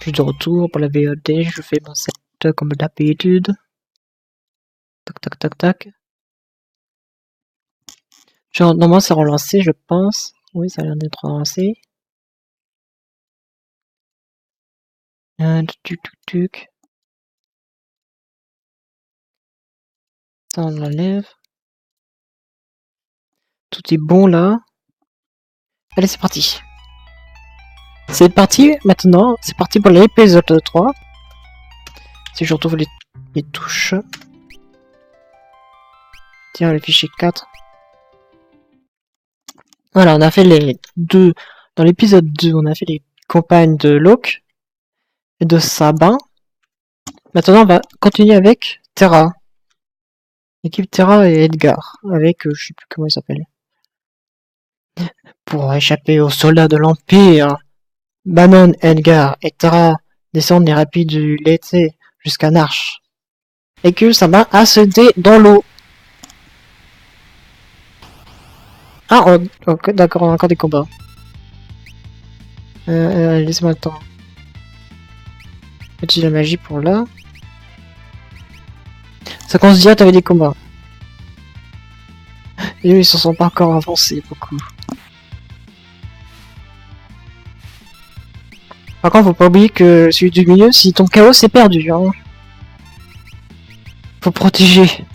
suis de retour pour la VOD, je fais mon set comme d'habitude. Tac tac tac tac. Genre, normalement c'est relancé je pense. Oui ça a l'air d'être relancé. Tuc tuc tuc. Ça on l'enlève. Tout est bon là. Allez c'est parti. C'est parti maintenant, c'est parti pour l'épisode 3. Si je retrouve les touches. Tiens, le fichier 4. Voilà, on a fait les deux. Dans l'épisode 2, on a fait les campagnes de Locke et de Sabin. Maintenant, on va continuer avec Terra. L'équipe Terra et Edgar. Avec, je sais plus comment il s'appelle. Pour échapper aux soldats de l'Empire, Bannon, Edgar et Terra descendent les rapides du Lété jusqu'à Narch. Et que Sabin a cédé dans l'eau. Ah, okay, d'accord, on a encore des combats. Laissez-moi le temps. Utilise la magie pour là. Ça commence direct avec des combats. Et eux, ils se sont pas encore avancés beaucoup. Par contre, faut pas oublier que celui du milieu, si ton chaos, c'est perdu. Hein. Faut protéger.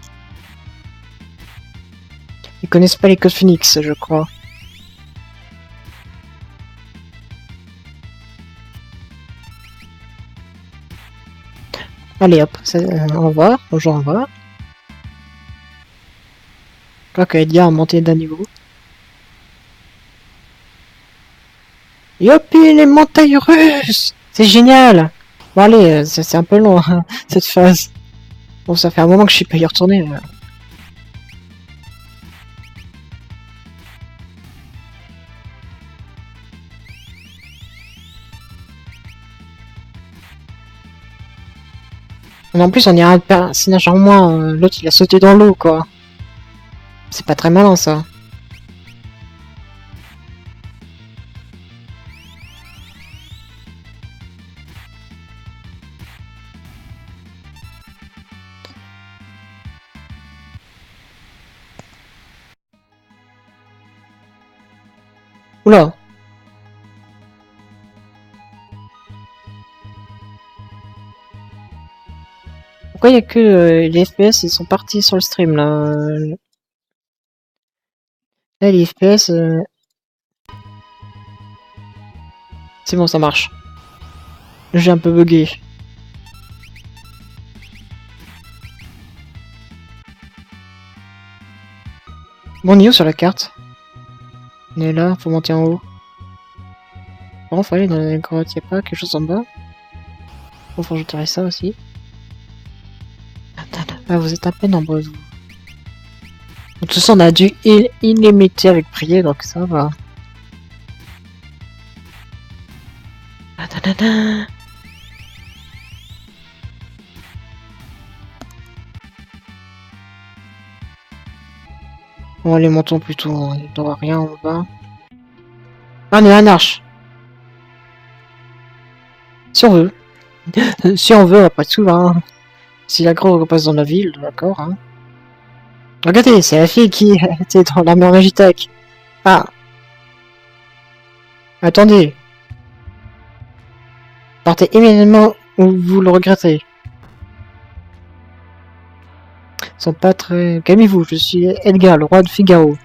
Ils connaissent pas les codes Phoenix, je crois. Allez hop, au revoir, bonjour, au revoir. Je crois qu'Edgar a monté d'un niveau. Yopi, les montagnes russes! C'est génial! Bon allez, c'est un peu long, hein, cette phase. Bon, ça fait un moment que je suis pas y retourner. Mais en plus, on dirait un personnage en moins. L'autre, il a sauté dans l'eau, quoi. C'est pas très malin, ça. Oula! Pourquoi il y a que les FPS, ils sont partis sur le stream, là? Là, les FPS... C'est bon, ça marche. J'ai un peu bugué. Bon, on est où sur la carte? On est là, faut monter en haut. Bon, faut aller dans la grotte, y'a pas quelque chose en bas? Bon, faut retirer ça aussi. Ah, vous êtes à peine nombreux, vous. De toute façon, on a du illimité avec prier, donc ça va. Bon, allez, montons plutôt. Il n'y aura rien en bas. Ah, on est à Narch. Si on veut. Si on veut, après tout, hein. Si l'aggro repasse dans la ville, d'accord, hein. Regardez, c'est la fille qui était dans l'armure Magitech. Ah. Attendez. Partez immédiatement ou vous le regrettez. Ils sont pas très... Calmez-vous, je suis Edgar, le roi de Figaro.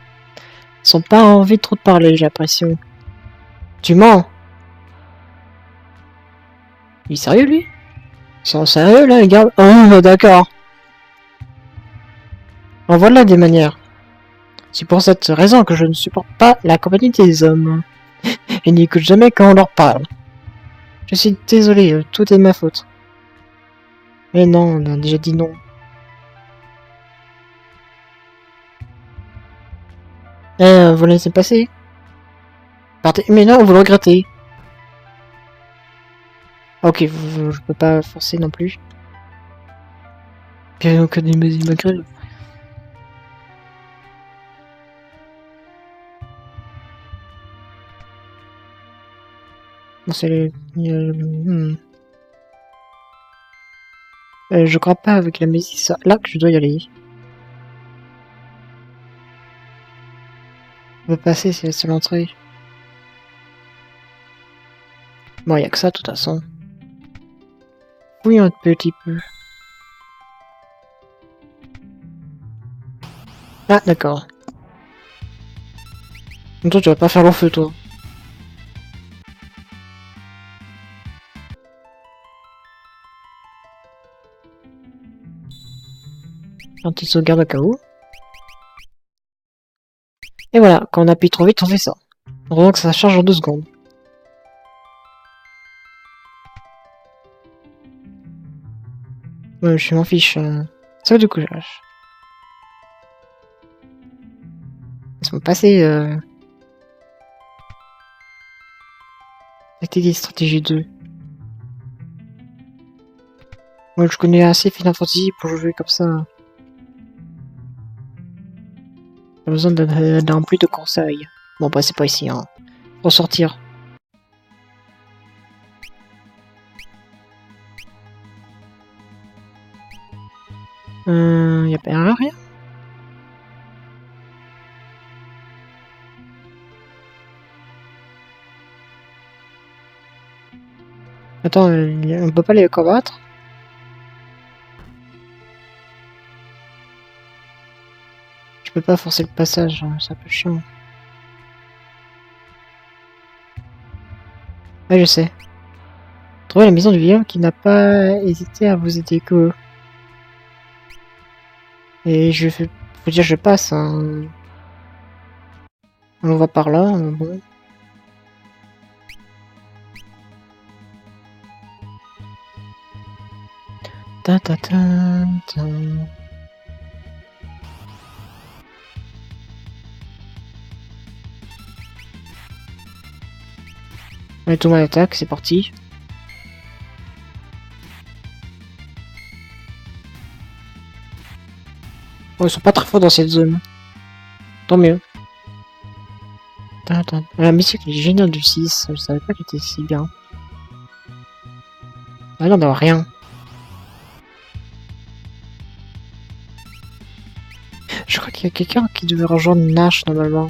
Ils sont pas envie de trop de parler, j'ai l'impression. Tu mens. Il est sérieux, lui? Ils sont sérieux, là, les gars? Oh, d'accord. En voilà des manières. C'est pour cette raison que je ne supporte pas la compagnie des hommes. Ils n'écoutent jamais quand on leur parle. Je suis désolé, tout est ma faute. Mais non, on a déjà dit non. Vous laissez passer. Partez, mais non, vous le regrettez. Ok, je peux pas forcer non plus. Bien que des magrels. Bon, c'est les... Je crois pas avec la musique, c'est là que je dois y aller. On peut passer, c'est la seule entrée. Bon, y a que ça, de toute façon. Oui, un petit peu. Ah, d'accord. Toi, tu vas pas faire long feu, toi. Un petit sauvegarde au cas où. Et voilà, quand on appuie trop vite, on fait ça. Heureusement que ça charge en 2 secondes. Je m'en fiche. Ça va du courage. Laisse-moi passer. Tactique stratégie 2. Moi, je connais assez Final Fantasy pour jouer comme ça. J'ai besoin d'un plus de conseils. Bon, bah, c'est pas ici, hein. Pour sortir. Y a pas rien. Attends, on peut pas les combattre? Je peux pas forcer le passage, hein, c'est un peu chiant. Ouais, je sais. Trouvez la maison du vieillard qui n'a pas hésité à vous aider que. Et je fais. Faut dire, je passe, hein. On va par là, bon. Ta ta ta ta. Allez, tout le monde attaque, c'est parti. Oh, ils sont pas très forts dans cette zone. Tant mieux. La musique est géniale du 6, je savais pas qu'il était si bien. Ah non, d'avoir rien. Je crois qu'il y a quelqu'un qui devait rejoindre Nash normalement.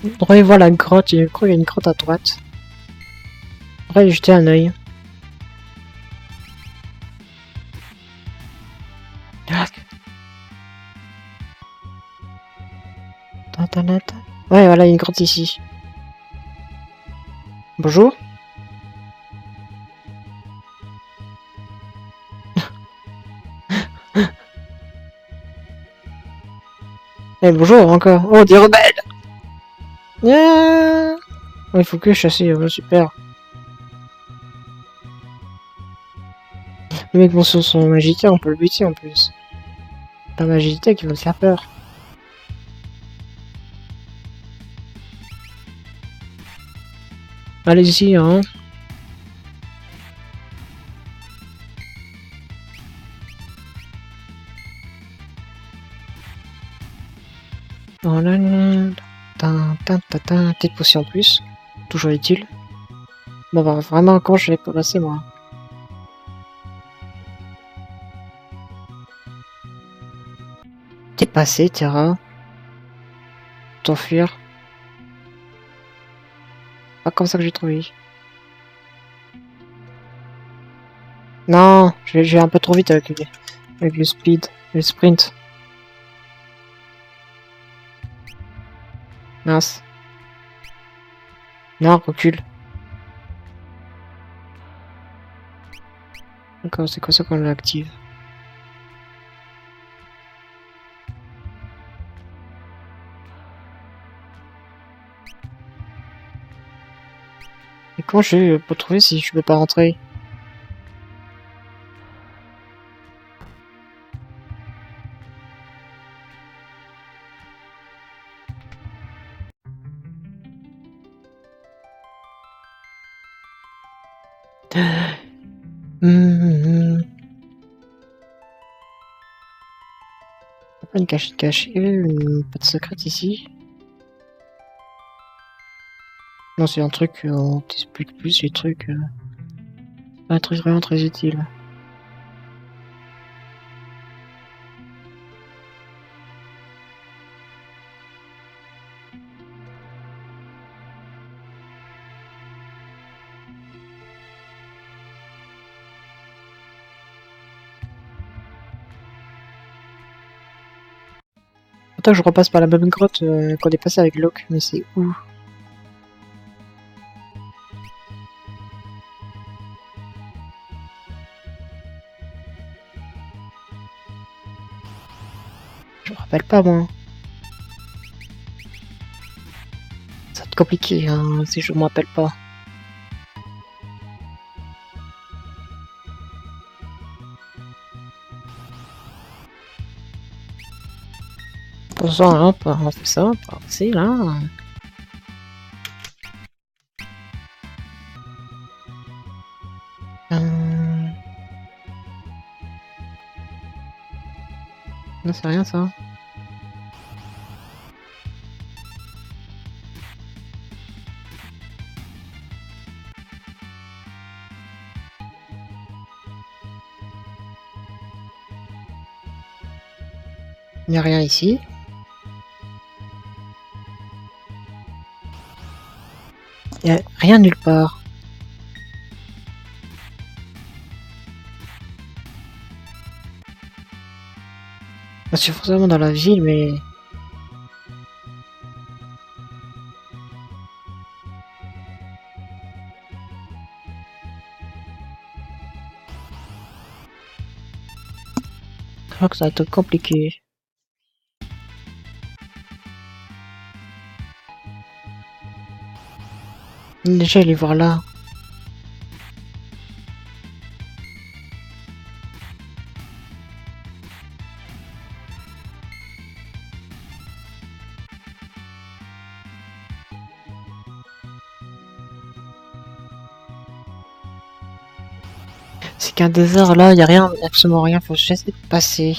On devrait voir la grotte, je crois qu'il y a une grotte à droite. On devrait y jeter un œil. Ouais, voilà, il y a une grotte ici. Bonjour. Eh, bonjour encore. Oh, des rebelles. Yeah. Oh, il faut que chasser, super. Les mecs vont sur son magicien, on peut le buter en plus. Pas magicien qui va te faire peur. Allez-y, hein. Oh là là. Petite potion en plus. Toujours utile. Bon, bah, vraiment, quand je vais passer, moi. T'es passé, Terra. T'enfuir. Pas comme ça que j'ai trouvé. Non, je vais un peu trop vite avec le speed, le sprint. Mince. Non, recule. D'accord, c'est quoi ça qu'on l'active? Et comment je peux trouver si je peux pas rentrer? Pas une cachette cachée, pas de secret ici. Non, c'est un truc, on t'explique plus les trucs. Un truc vraiment très utile. temps que je repasse par la même grotte qu'on est passé avec Locke, mais c'est où? Je me rappelle pas moi. Ça va être compliqué hein, si je me rappelle pas. Pour ça, hop, on fait ça, c'est là. Non, c'est rien ça. Il n'y a rien ici. Il n'y a rien nulle part. Je suis forcément dans la ville, mais... Je crois que ça va être compliqué. Déjà, il est voir là. C'est qu'un désert là, il n'y a rien, absolument rien, faut juste essayer de passer.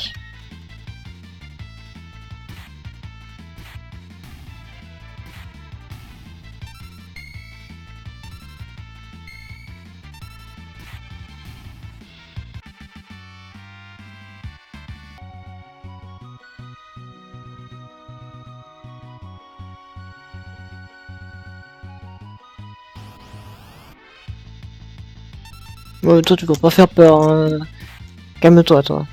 Toi, tu dois pas faire peur, hein. Calme-toi, toi.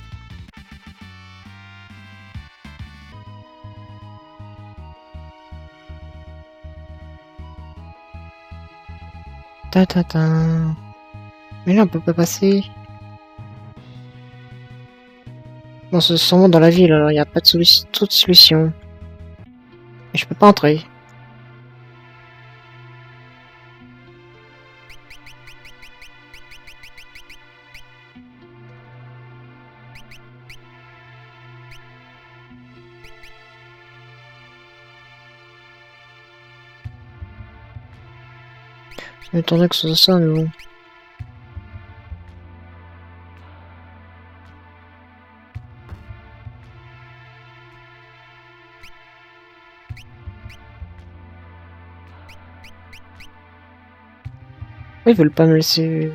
Ta ta ta. Mais là, on peut pas passer. Bon, c'est sûrement dans la ville, alors il n'y a pas de solution. Et je peux pas entrer. Je m'attendais que ce soit ça, mais bon. Ils veulent pas me laisser...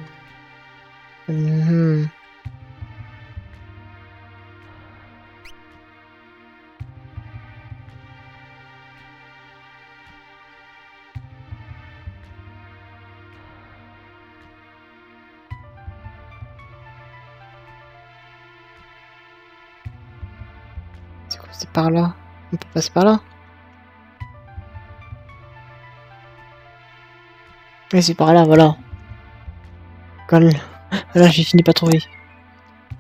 C'est quoi, c'est par là? On peut passer par là? Oui, c'est par là, voilà. Quand... Là, j'ai fini pas trouver.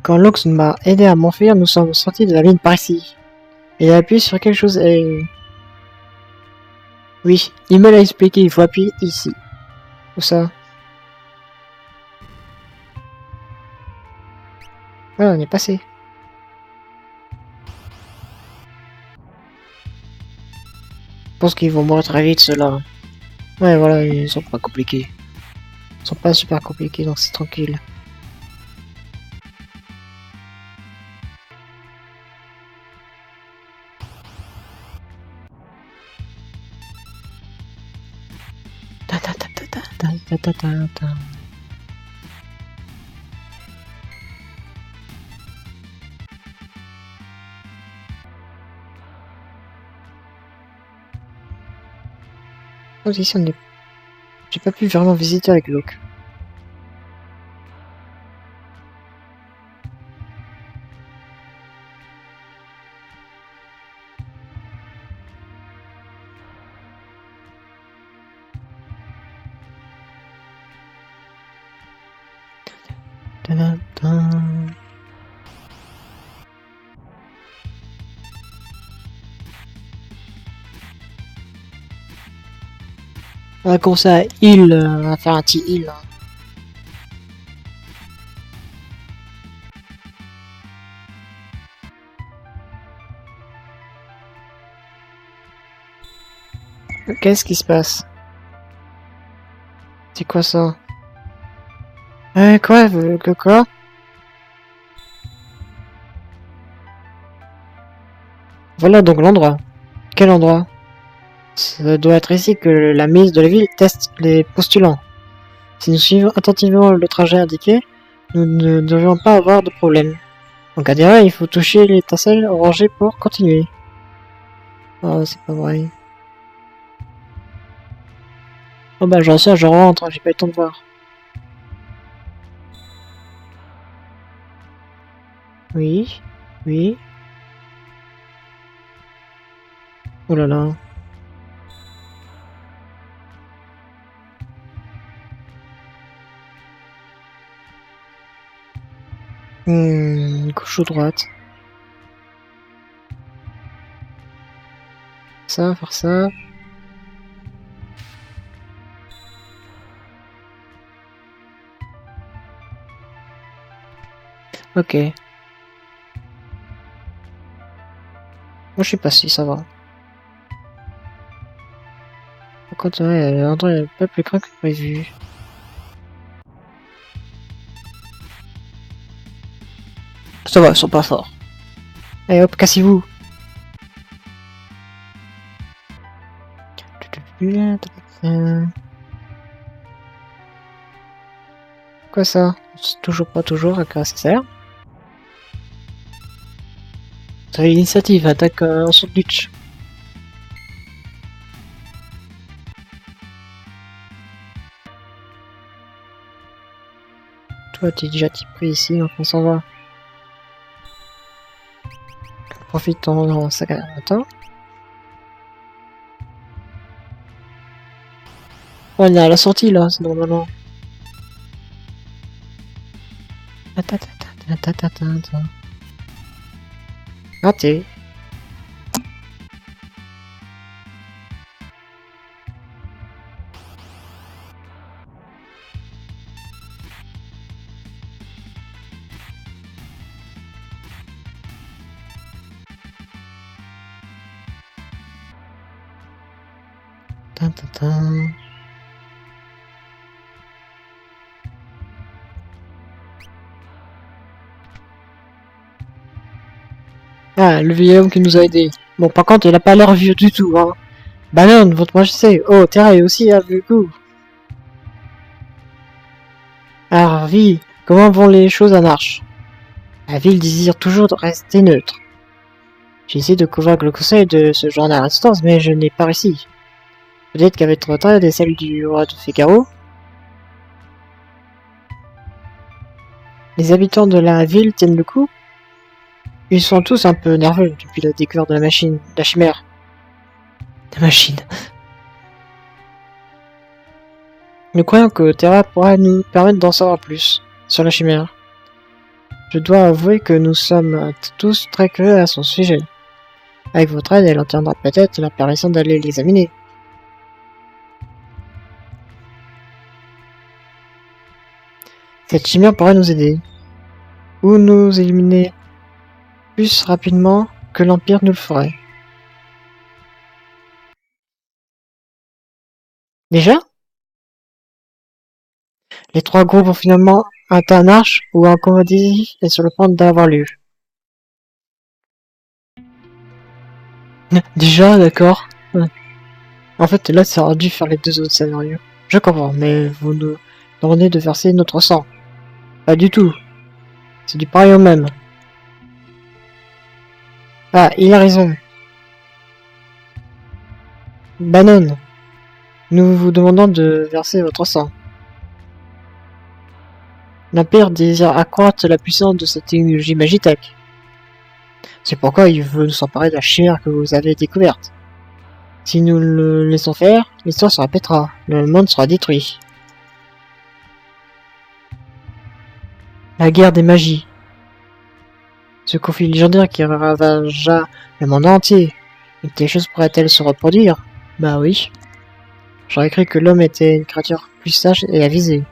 Quand Lox m'a aidé à m'enfuir, nous sommes sortis de la mine par ici. Il a appuyé sur quelque chose et... Oui, il me l'a expliqué, il faut appuyer ici. Où ça? Ouais, on est passé. Je pense qu'ils vont mourir très vite, ceux-là. Ouais, voilà, ils sont pas compliqués. Ils sont pas super compliqués, donc c'est tranquille. Ta ta ta ta ta ta ta ta ta. Oh, ici, on est... J'ai pas pu vraiment visiter avec Locke. On va commencer à heal, on va faire un petit heal. Qu'est-ce qui se passe? C'est quoi ça? Quoi? Quoi? Voilà donc l'endroit. Quel endroit? Ça doit être ici que la ministre de la ville teste les postulants. Si nous suivons attentivement le trajet indiqué, nous ne devrions pas avoir de problème. En cas d'erreur, il faut toucher l'étincelle orangée pour continuer. Oh, c'est pas vrai. Oh bah j'en sais, je rentre, j'ai pas eu le temps de voir. Oui, oui. Oh là là. Gauche ou droite? Ça, faire ça. Ok. Moi je suis pas si ça va. Par contre, ouais, l'endroit est pas plus grand que prévu. Ça va, ils sont pas forts. Allez hop, cassez-vous. Quoi ça? C'est toujours pas toujours, à quoi ça sert? T'as l'initiative, attaque en sandwich. Toi, t'es déjà type pris ici, donc on s'en va. Profite en sac à matin. On est à la sortie là, c'est normalement. Raté. Ah, le vieil homme qui nous a aidés. Bon, par contre, il a pas l'air vieux du tout, hein. Banane, votre majesté. Oh, Terra est aussi avec vous. Harvey, comment vont les choses à Narch? La ville désire toujours rester neutre. J'ai essayé de convaincre le conseil de ce genre à résistance, mais je n'ai pas réussi. Peut-être qu'avec votre aide et celle du roi de Figaro, les habitants de la ville tiennent le coup. Ils sont tous un peu nerveux depuis la découverte de la chimère. La machine. Nous croyons que Terra pourra nous permettre d'en savoir plus sur la chimère. Je dois avouer que nous sommes tous très curieux à son sujet. Avec votre aide, elle obtiendra peut-être la permission d'aller l'examiner. Cette chimère pourrait nous aider. Ou nous éliminer plus rapidement que l'Empire nous le ferait. Déjà? Les trois groupes ont finalement atteint Narch où un combat décisif est sur le point d'avoir lieu. Déjà, d'accord. Ouais. En fait, là, ça aurait dû faire les deux autres scénarios. Je comprends, mais vous nous demandez de verser notre sang. Pas du tout. C'est du pareil au même. Ah, il a raison. Banane. Nous vous demandons de verser votre sang. L'Empire désire accroître la puissance de cette technologie Magitech. C'est pourquoi il veut nous emparer de la chimère que vous avez découverte. Si nous le laissons faire, l'histoire se répétera. Le monde sera détruit. La guerre des magies. Ce conflit légendaire qui ravagea le monde entier. Et que les choses pourraient-elles se reproduire? Bah oui. J'aurais cru que l'homme était une créature plus sage et avisée.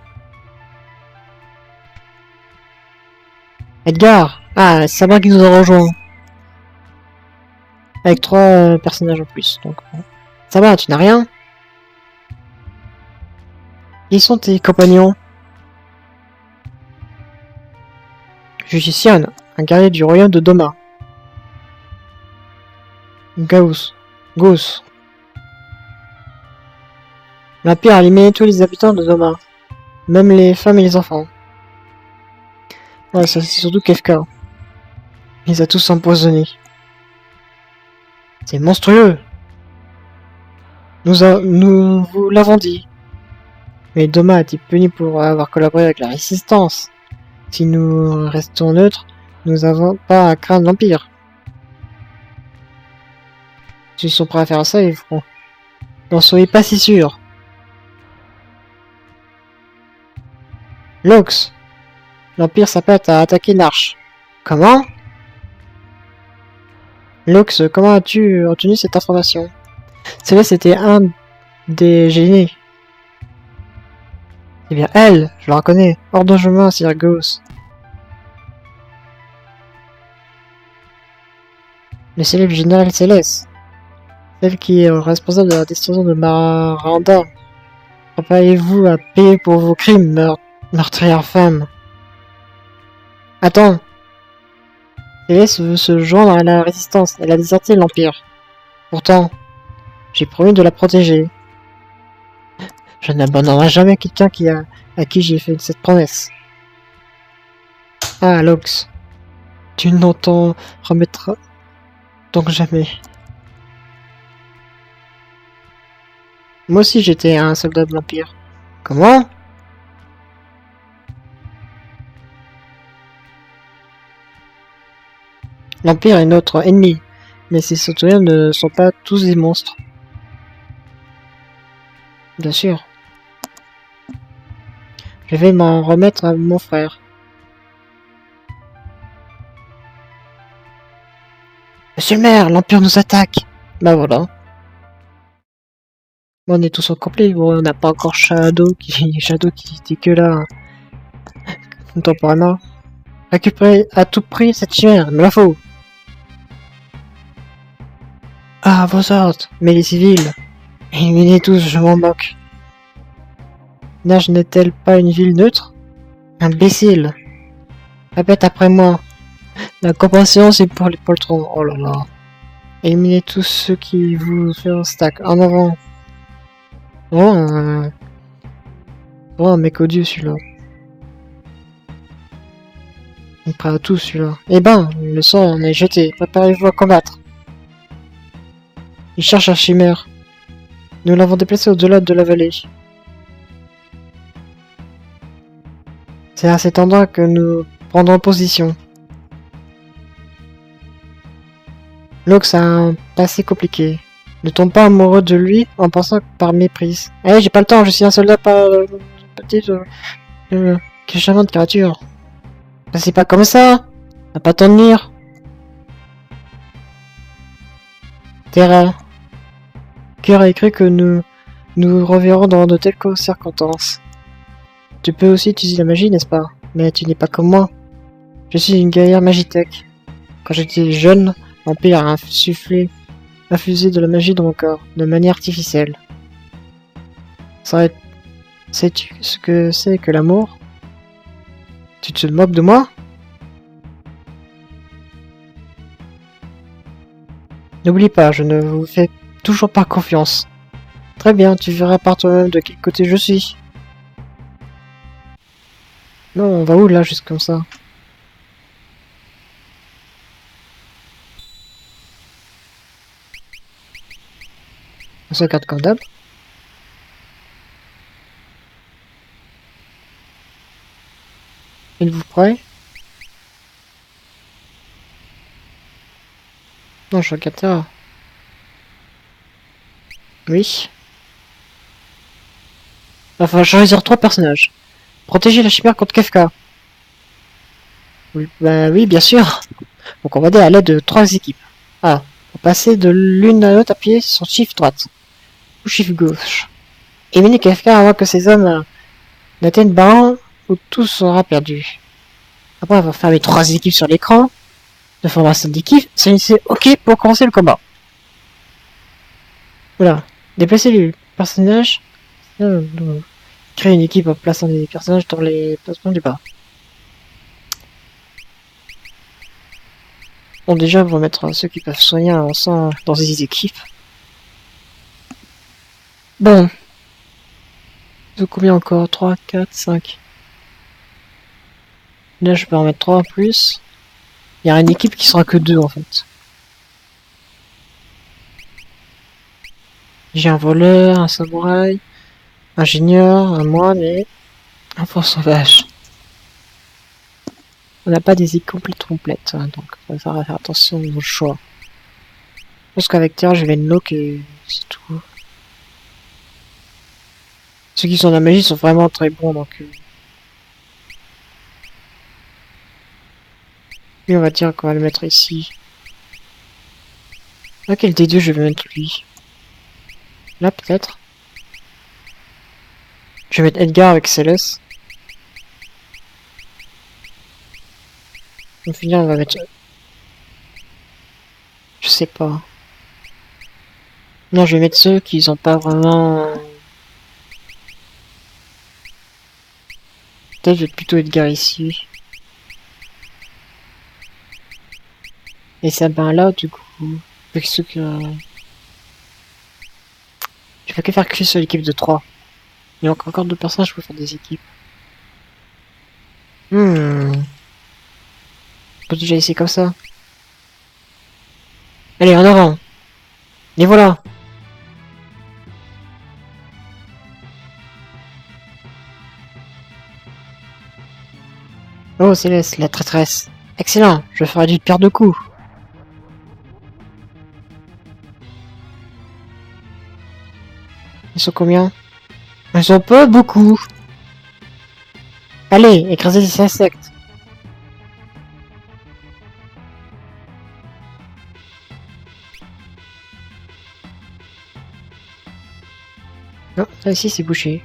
Edgar! Ah, c'est Sabin qui nous a rejoint. Avec 3 personnages en plus. Donc, bon. Ça va, tu n'as rien? Qui sont tes compagnons? Judician, un guerrier du royaume de Doma. Gauss. L'Empire a éliminé tous les habitants de Doma. Même les femmes et les enfants. Ouais, ça c'est surtout Kefka. Il les a tous empoisonnés. C'est monstrueux. Nous vous l'avons dit. Mais Doma a été puni pour avoir collaboré avec la résistance. Si nous restons neutres, nous n'avons pas à craindre l'Empire. S'ils sont prêts à faire ça, ils feront. N'en soyez pas si sûrs. Lox, l'Empire s'apprête à attaquer l'Arche. Comment? Lox, comment as-tu obtenu cette information? Céleste était un des génies. Eh bien, elle, je la reconnais. Hors de chemin, Sir Gauss. Le célèbre général Céleste. Celle qui est responsable de la destruction de Maranda. Préparez-vous à payer pour vos crimes, meurtrière femme. Attends. Céleste veut se joindre à la résistance. Elle a déserté l'Empire. Pourtant, j'ai promis de la protéger. Je n'abandonnerai jamais quelqu'un à qui j'ai fait cette promesse. Ah, Lox. Tu n'en t'en remettras donc jamais. Moi aussi j'étais un soldat de l'Empire. Comment? L'Empire est notre ennemi, mais ces citoyens ne sont pas tous des monstres. Bien sûr. Je vais m'en remettre à mon frère. Monsieur le maire, l'Empire nous attaque. Bah voilà. On est tous au complet. Bon, on n'a pas encore Shadow qui était que là. Temporairement. Récupérer à tout prix cette chimère, me la faut. Ah, vos ordres, mais les civils. Éliminez tous, je m'en moque. Nage n'est-elle pas une ville neutre? Imbécile. Répète après moi. La compassion, c'est pour les poltrons. Oh là là. Éliminez tous ceux qui vous font stack. En avant. Oh, un mec odieux celui-là. Il est prêt à tout celui-là. Eh ben, le sang en est jeté. Préparez-vous à combattre. Il cherche la chimère. Nous l'avons déplacé au-delà de la vallée. C'est à cet endroit que nous prendrons position. Lox a un passé compliqué. Ne tombe pas amoureux de lui en pensant par méprise. Eh, j'ai pas le temps, je suis un soldat pas petite quel charmante de créature. C'est pas comme ça. T'as pas temps de lire. Terra. Qui aurait cru que nous reverrons dans de telles circonstances. Tu peux aussi utiliser la magie, n'est-ce pas? Mais tu n'es pas comme moi. Je suis une guerrière magitech. Quand j'étais jeune, l'Empire a infusé de la magie dans mon corps, de manière artificielle. Sais-tu ce que c'est que l'amour? Tu te moques de moi? N'oublie pas, je ne vous fais toujours pas confiance. Très bien, tu verras par toi-même de quel côté je suis. Non, on va où là, juste comme ça? On se regarde comme d'hab. Êtes-vous prêt? Non, je regarde ça. Oui. Il va falloir choisir 3 personnages. Protéger la chimère contre Kefka. Oui, bah oui, bien sûr. Donc on va dire à l'aide de 3 équipes. Ah, pour passer de l'une à l'autre, appuyez sur Shift droite ou Shift gauche. Éliminez quelqu'un avant que ces hommes n'atteignent Baron ou tout sera perdu. Après avoir fermé 3 équipes sur l'écran de formation d'équipe, c'est OK pour commencer le combat. Voilà. Déplacer les personnages. Créer une équipe en plaçant des personnages dans les placements du bas. Bon, déjà, on va mettre ceux qui peuvent soigner un sang dans ces équipes. Bon. De combien encore? 3, 4, 5. Là, je peux en mettre 3 en plus. Il y a une équipe qui sera que 2 en fait. J'ai un voleur, un samouraï, un ingénieur, un moine et un fort sauvage. On n'a pas des équipes complètes, hein, donc il va falloir faire attention au choix. Je pense qu'avec Terre, je vais une lock et c'est tout. Ceux qui sont dans la magie sont vraiment très bons, donc... Lui, on va dire qu'on va le mettre ici. Laquelle des deux je vais mettre lui? Là, peut-être. Je vais mettre Edgar avec Céleste. Au final, on va mettre... Je sais pas. Non, je vais mettre ceux qui ont pas vraiment... Peut-être je vais plutôt Edgar ici. Et ça ben là, du coup... Avec ceux que... Je peux que faire que sur l'équipe de 3. Il y a encore 2 personnages pour faire des équipes. On peut déjà essayer comme ça. Allez, en avant. Et voilà. Oh, Céleste, la traîtresse. Excellent, je ferai du paire de coups. Ils sont combien? Ils sont pas beaucoup. Allez, écrasez ces insectes. Non, ça ici c'est bouché.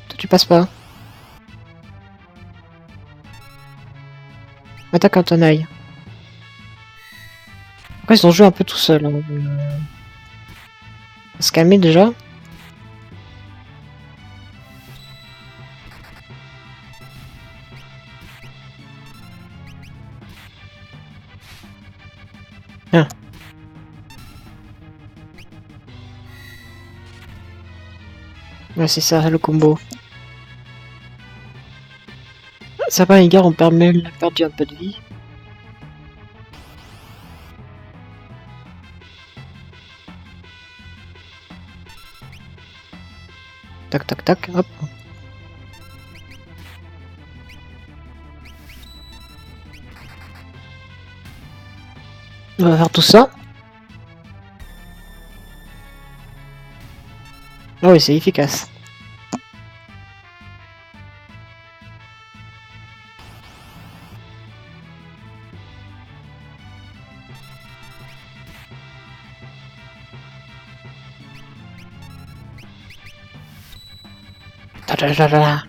Toi tu passes pas. Attaque en ton œil. Après ils ont joué un peu tout seuls. Hein. On va se calmer déjà. Ah. Ouais, c'est ça le combo. Ça va les gars, on a perdu un peu de vie. Tac tac tac, hop. On va faire tout ça. Ah oui, c'est efficace. Ta-da-da-da.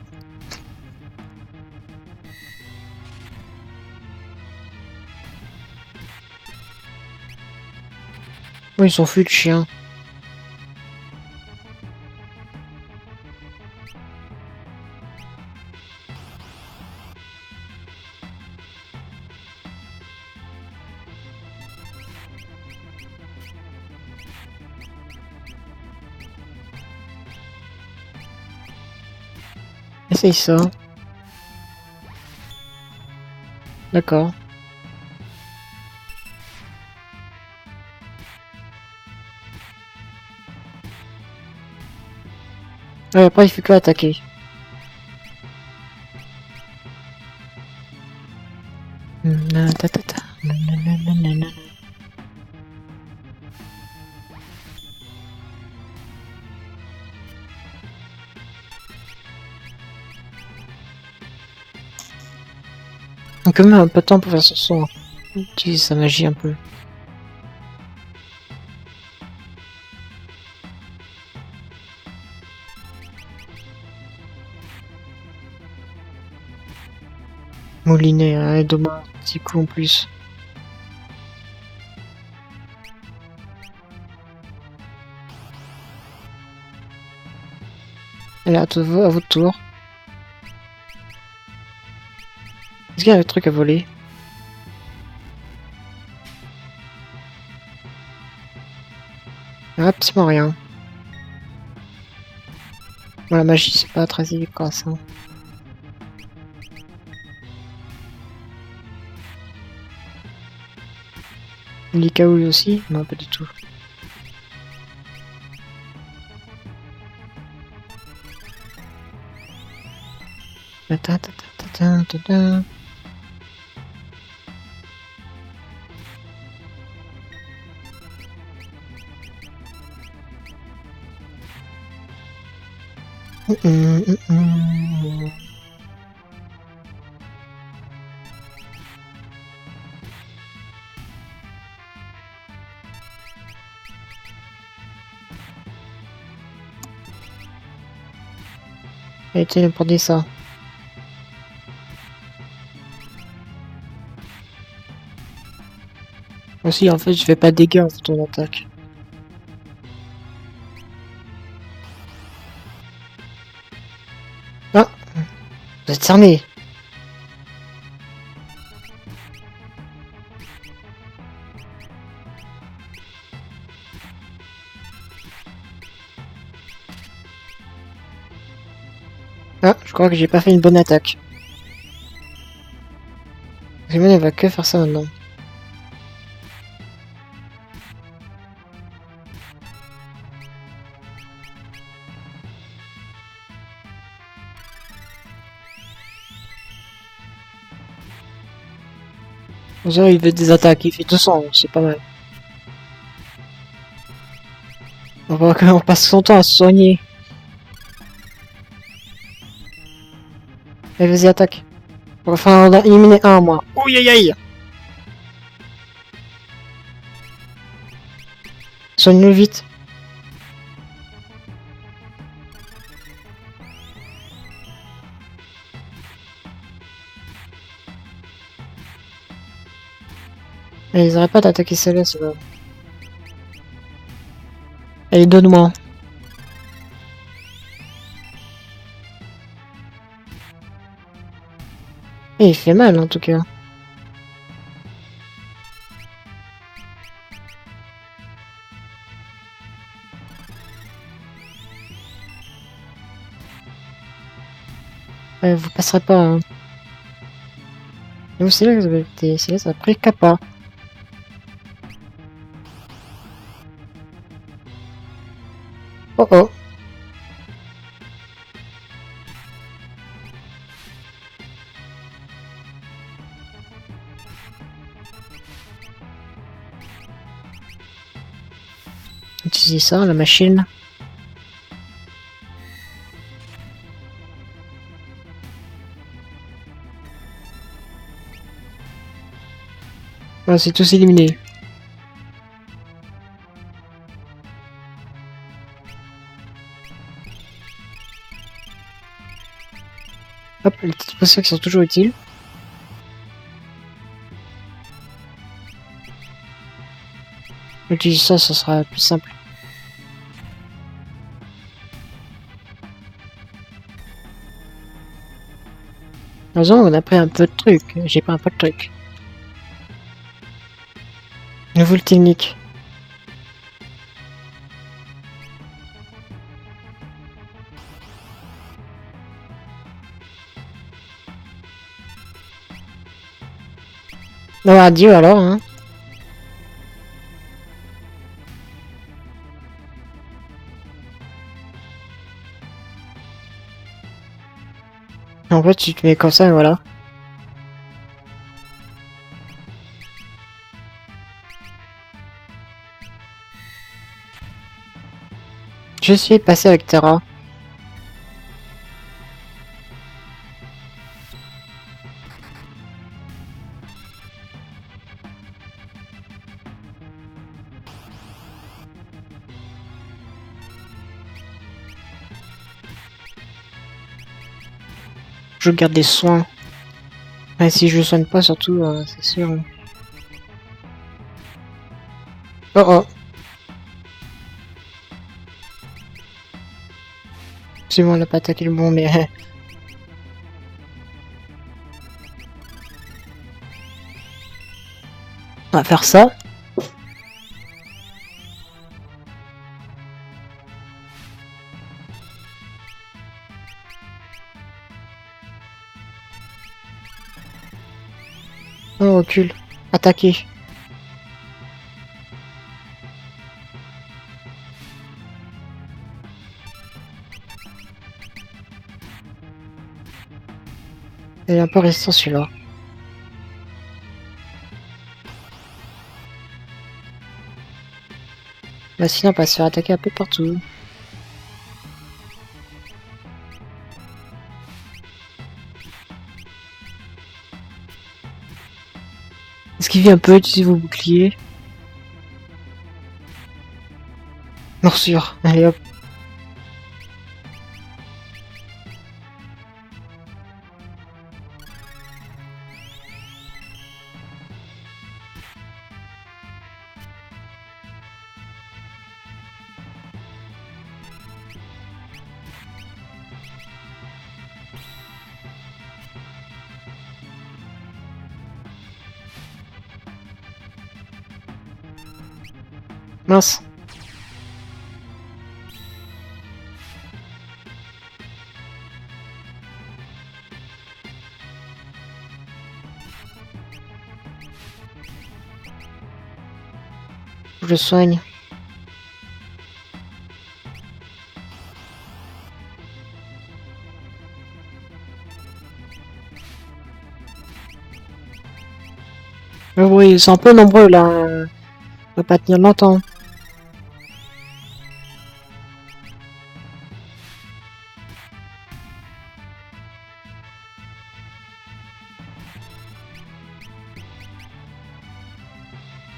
Oh, ils sont fus de chien. Essaye ça. D'accord. Ouais, après il fait que attaquer. a quand même un peu de temps pour faire son son. Utiliser sa magie un peu. Moulinet, hein, et demain, petit coup en plus. Allez, à votre tour. Est-ce qu'il y a un truc à voler? Absolument rien. Bon, la magie, c'est pas très efficace. Hein. L'Ikaoui aussi? Non, pas du tout. Ta ta ta ta ta ta ta. Allez, tiens, prenez ça. Aussi, en fait, je fais pas de dégâts en ton attaque. Ah! Vous êtes cerné! Ah, je crois que j'ai pas fait une bonne attaque. Simon, elle va que faire ça maintenant. Genre, il veut des attaques, il fait 200, c'est pas mal. On voit qu'on passe son temps à se soigner. Allez, vas-y, attaque. Enfin, on a éliminé un, moi. Ouh, aïe, aïe! Soigne-le vite. Et ils arrêtent pas d'attaquer celle-là, c'est bon. Allez, donne-moi. Et il fait mal, en tout cas. Ouais, vous passerez pas, hein. Et vous, c'est là que vous avez été. C'est là, ça a pris Kappa. Oh oh. Utilisez ça, la machine. Voilà, c'est tous éliminé. Hop, les petites potions qui sont toujours utiles. Utiliser ça, ça sera plus simple. Heureusement, on a pris un peu de trucs. J'ai pris un peu de trucs. Nouvelle technique. Bon, adieu alors, hein. En fait, tu te mets comme ça, et voilà. Je suis passé avec Terra. Je garde des soins. Et si je le soigne pas, surtout, c'est sûr. Oh oh. C'est bon, on n'a pas attaqué le bon, mais... on va faire ça. Oh, recule. Attaquer. Il est un peu résistant celui-là. Bah sinon on va se faire attaquer un peu partout. Esquivez un peu, utilisez vos boucliers. Morsure, allez hop. Mince. Je le soigne. Mais oui, ils sont un peu nombreux là. On va pas tenir longtemps.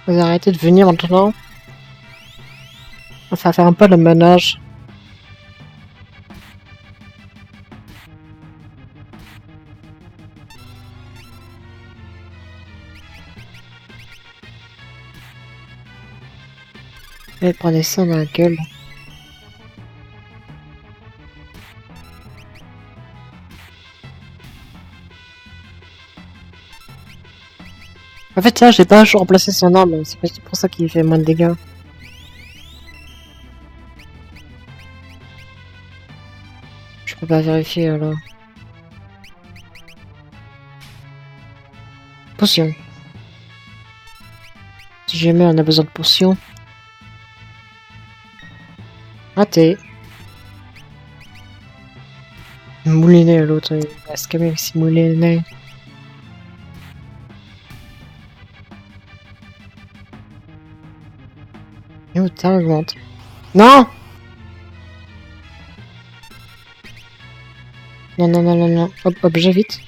Vous arrêtez de venir maintenant. On va faire un peu le ménage. Et prenez ça dans la gueule. En fait, là, j'ai pas remplacé son arme. C'est peut-être pour ça qu'il fait moins de dégâts. Je peux pas vérifier alors. Potion. Si jamais on a besoin de potion. Raté. Moulinet l'autre, il va se calmer avec ses moulinets. Et où t'as je monte. Non! Non, non, non, non, non. Hop, hop, j'évite.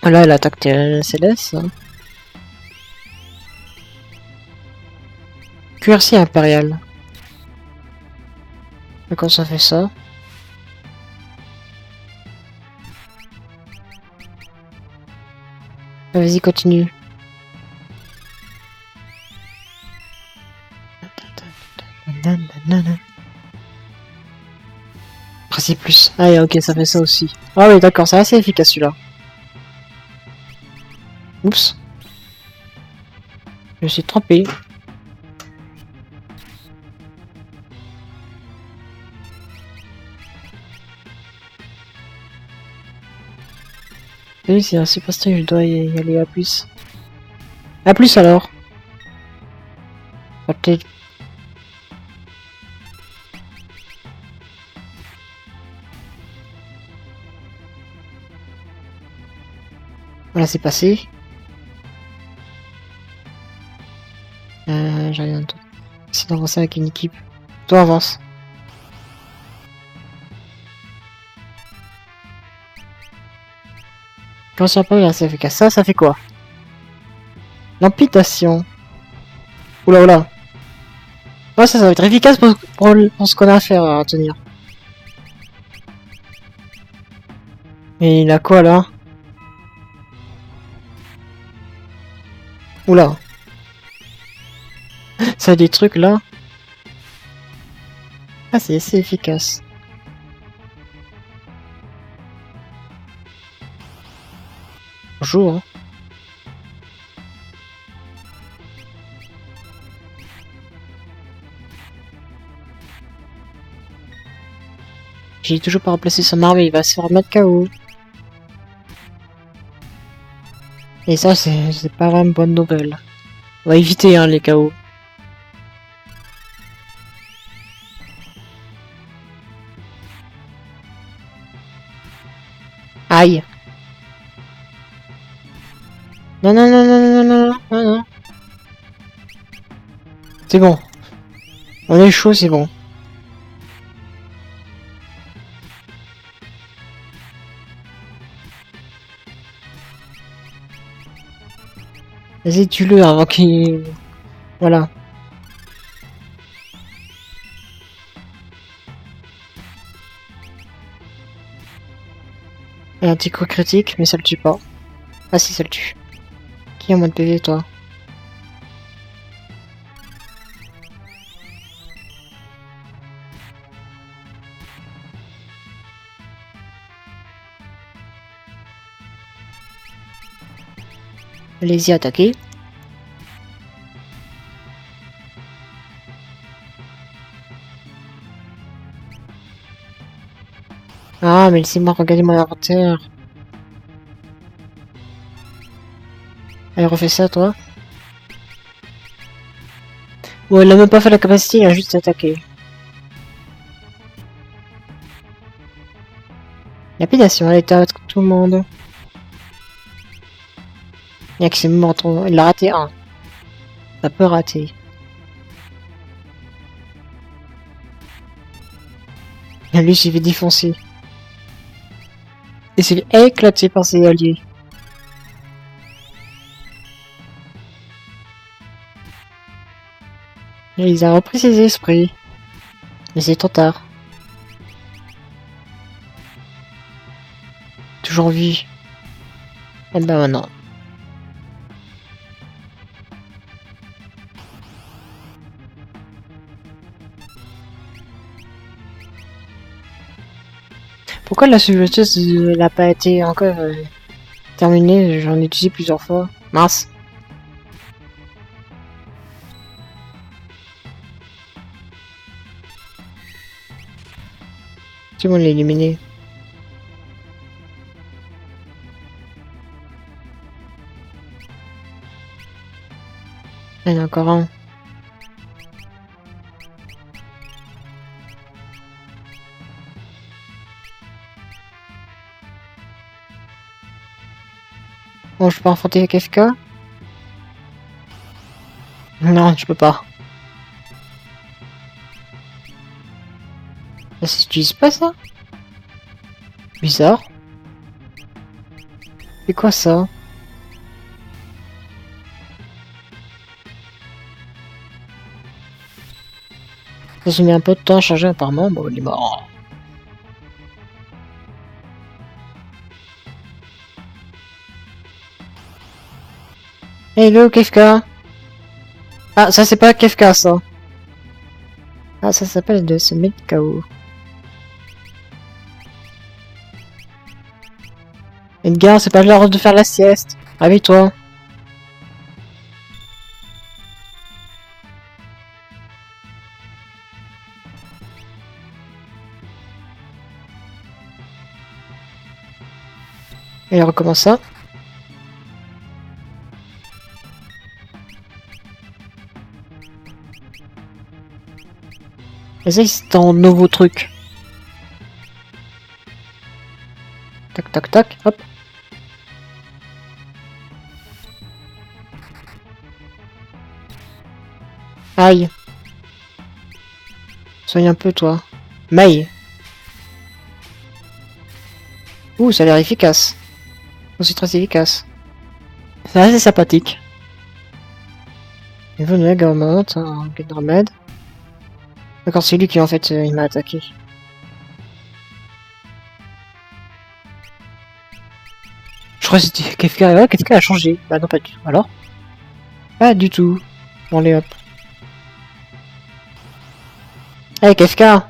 Là, elle attaque Céleste. Cuirassier impérial. D'accord, ça fait ça. Vas-y, continue. Précis plus. Ah, ok, ça fait ça aussi. Ah oui, d'accord, c'est assez efficace celui-là. Oups. Je suis trompé. Oui, c'est un superstar, je dois y aller à plus. À plus alors. Peut-être. Voilà, c'est passé. J'ai rien d'autre. Essaye d'avancer avec une équipe. Toi, avance. Quand ça pas assez efficace, ça fait quoi? L'amputation. Oula, oula. Ouais, ça va être efficace pour ce qu'on a à faire à tenir. Et il a quoi là? Oula. Ça a des trucs là. Ah, c'est assez efficace. Bonjour. Hein. J'ai toujours pas remplacé son arme et il va se faire mettre KO. Et ça, c'est pas vraiment une bonne nouvelle. On va éviter hein, les KO. Aïe. Non, non, non, non, non, non, non, non. C'est bon. On est chaud, c'est bon. Vas-y, tue-le avant qu'il... Voilà. Un petit coup critique, mais ça le tue pas. Ah si, ça le tue. Qui a moins de PV, toi? Allez-y, attaquez. Ah, mais laissez-moi regarder mon inventaire. Allez, refais ça, toi. Bon, il a même pas fait la capacité, il a juste attaqué. Lapidation, elle était avec tout le monde. Il y a que c'est mort, il a raté un. Ça peut rater. Et lui, s'est fait défoncer. Et c'est éclaté par ses alliés. Et il a repris ses esprits. Mais c'est trop tard. Toujours en vie. Et ben maintenant. Pourquoi la sauveteuse n'a pas été encore terminée? J'en ai utilisé plusieurs fois. Mince. C'est bon, l'a éliminé. Il y en a encore un. Bon, je peux affronter Kefka? Non, je peux pas. Ça s'utilise pas ça? Bizarre. C'est quoi ça? Ça se met un peu de temps à charger apparemment. Bon, il est mort. Hello Kefka. Ah, ça c'est pas Kefka ça. Ah, ça s'appelle de se mettre KO. Edgar, c'est pas l'heure de faire la sieste. Réveille-toi. Et il recommence ça. Et ça, c'est un nouveau truc. Tac, tac, tac, hop. Aïe. Soigne un peu, toi. Maille. Ouh, ça a l'air efficace. C'est très efficace. C'est assez sympathique. Niveau de la government, un guide remède. D'accord, c'est lui qui en fait il m'a attaqué. Je crois que c'était Kefka. Ouais, Kefka a changé. Bah non, pas du tout. Alors? Pas du tout. Bon, allez hop. Hey Kefka!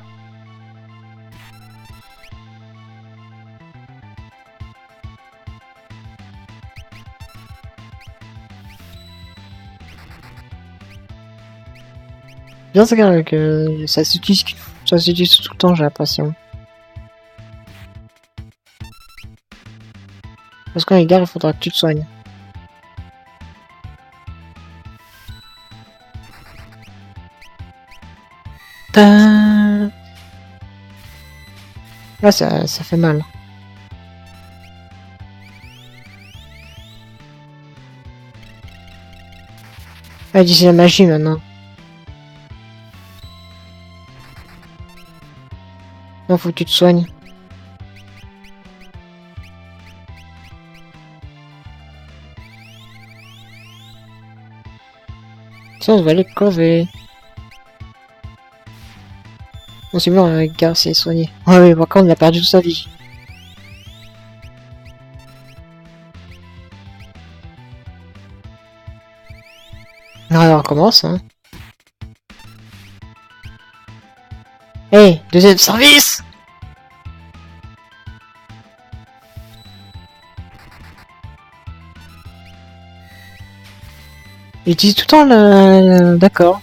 Bien c'est que ça s'utilise tout le temps, j'ai l'impression. Parce qu'en égard, il faudra que tu te soignes. Là, ça fait mal. Ah, dis la magie maintenant. Non, faut que tu te soignes. Sinon, on va aller crever. Non, c'est bon, le gars s'est soigné. Ouais, ouais, par contre, on a perdu toute sa vie. Alors, on recommence, hein. Hey, deuxième service! Ils utilisent tout le temps le... D'accord.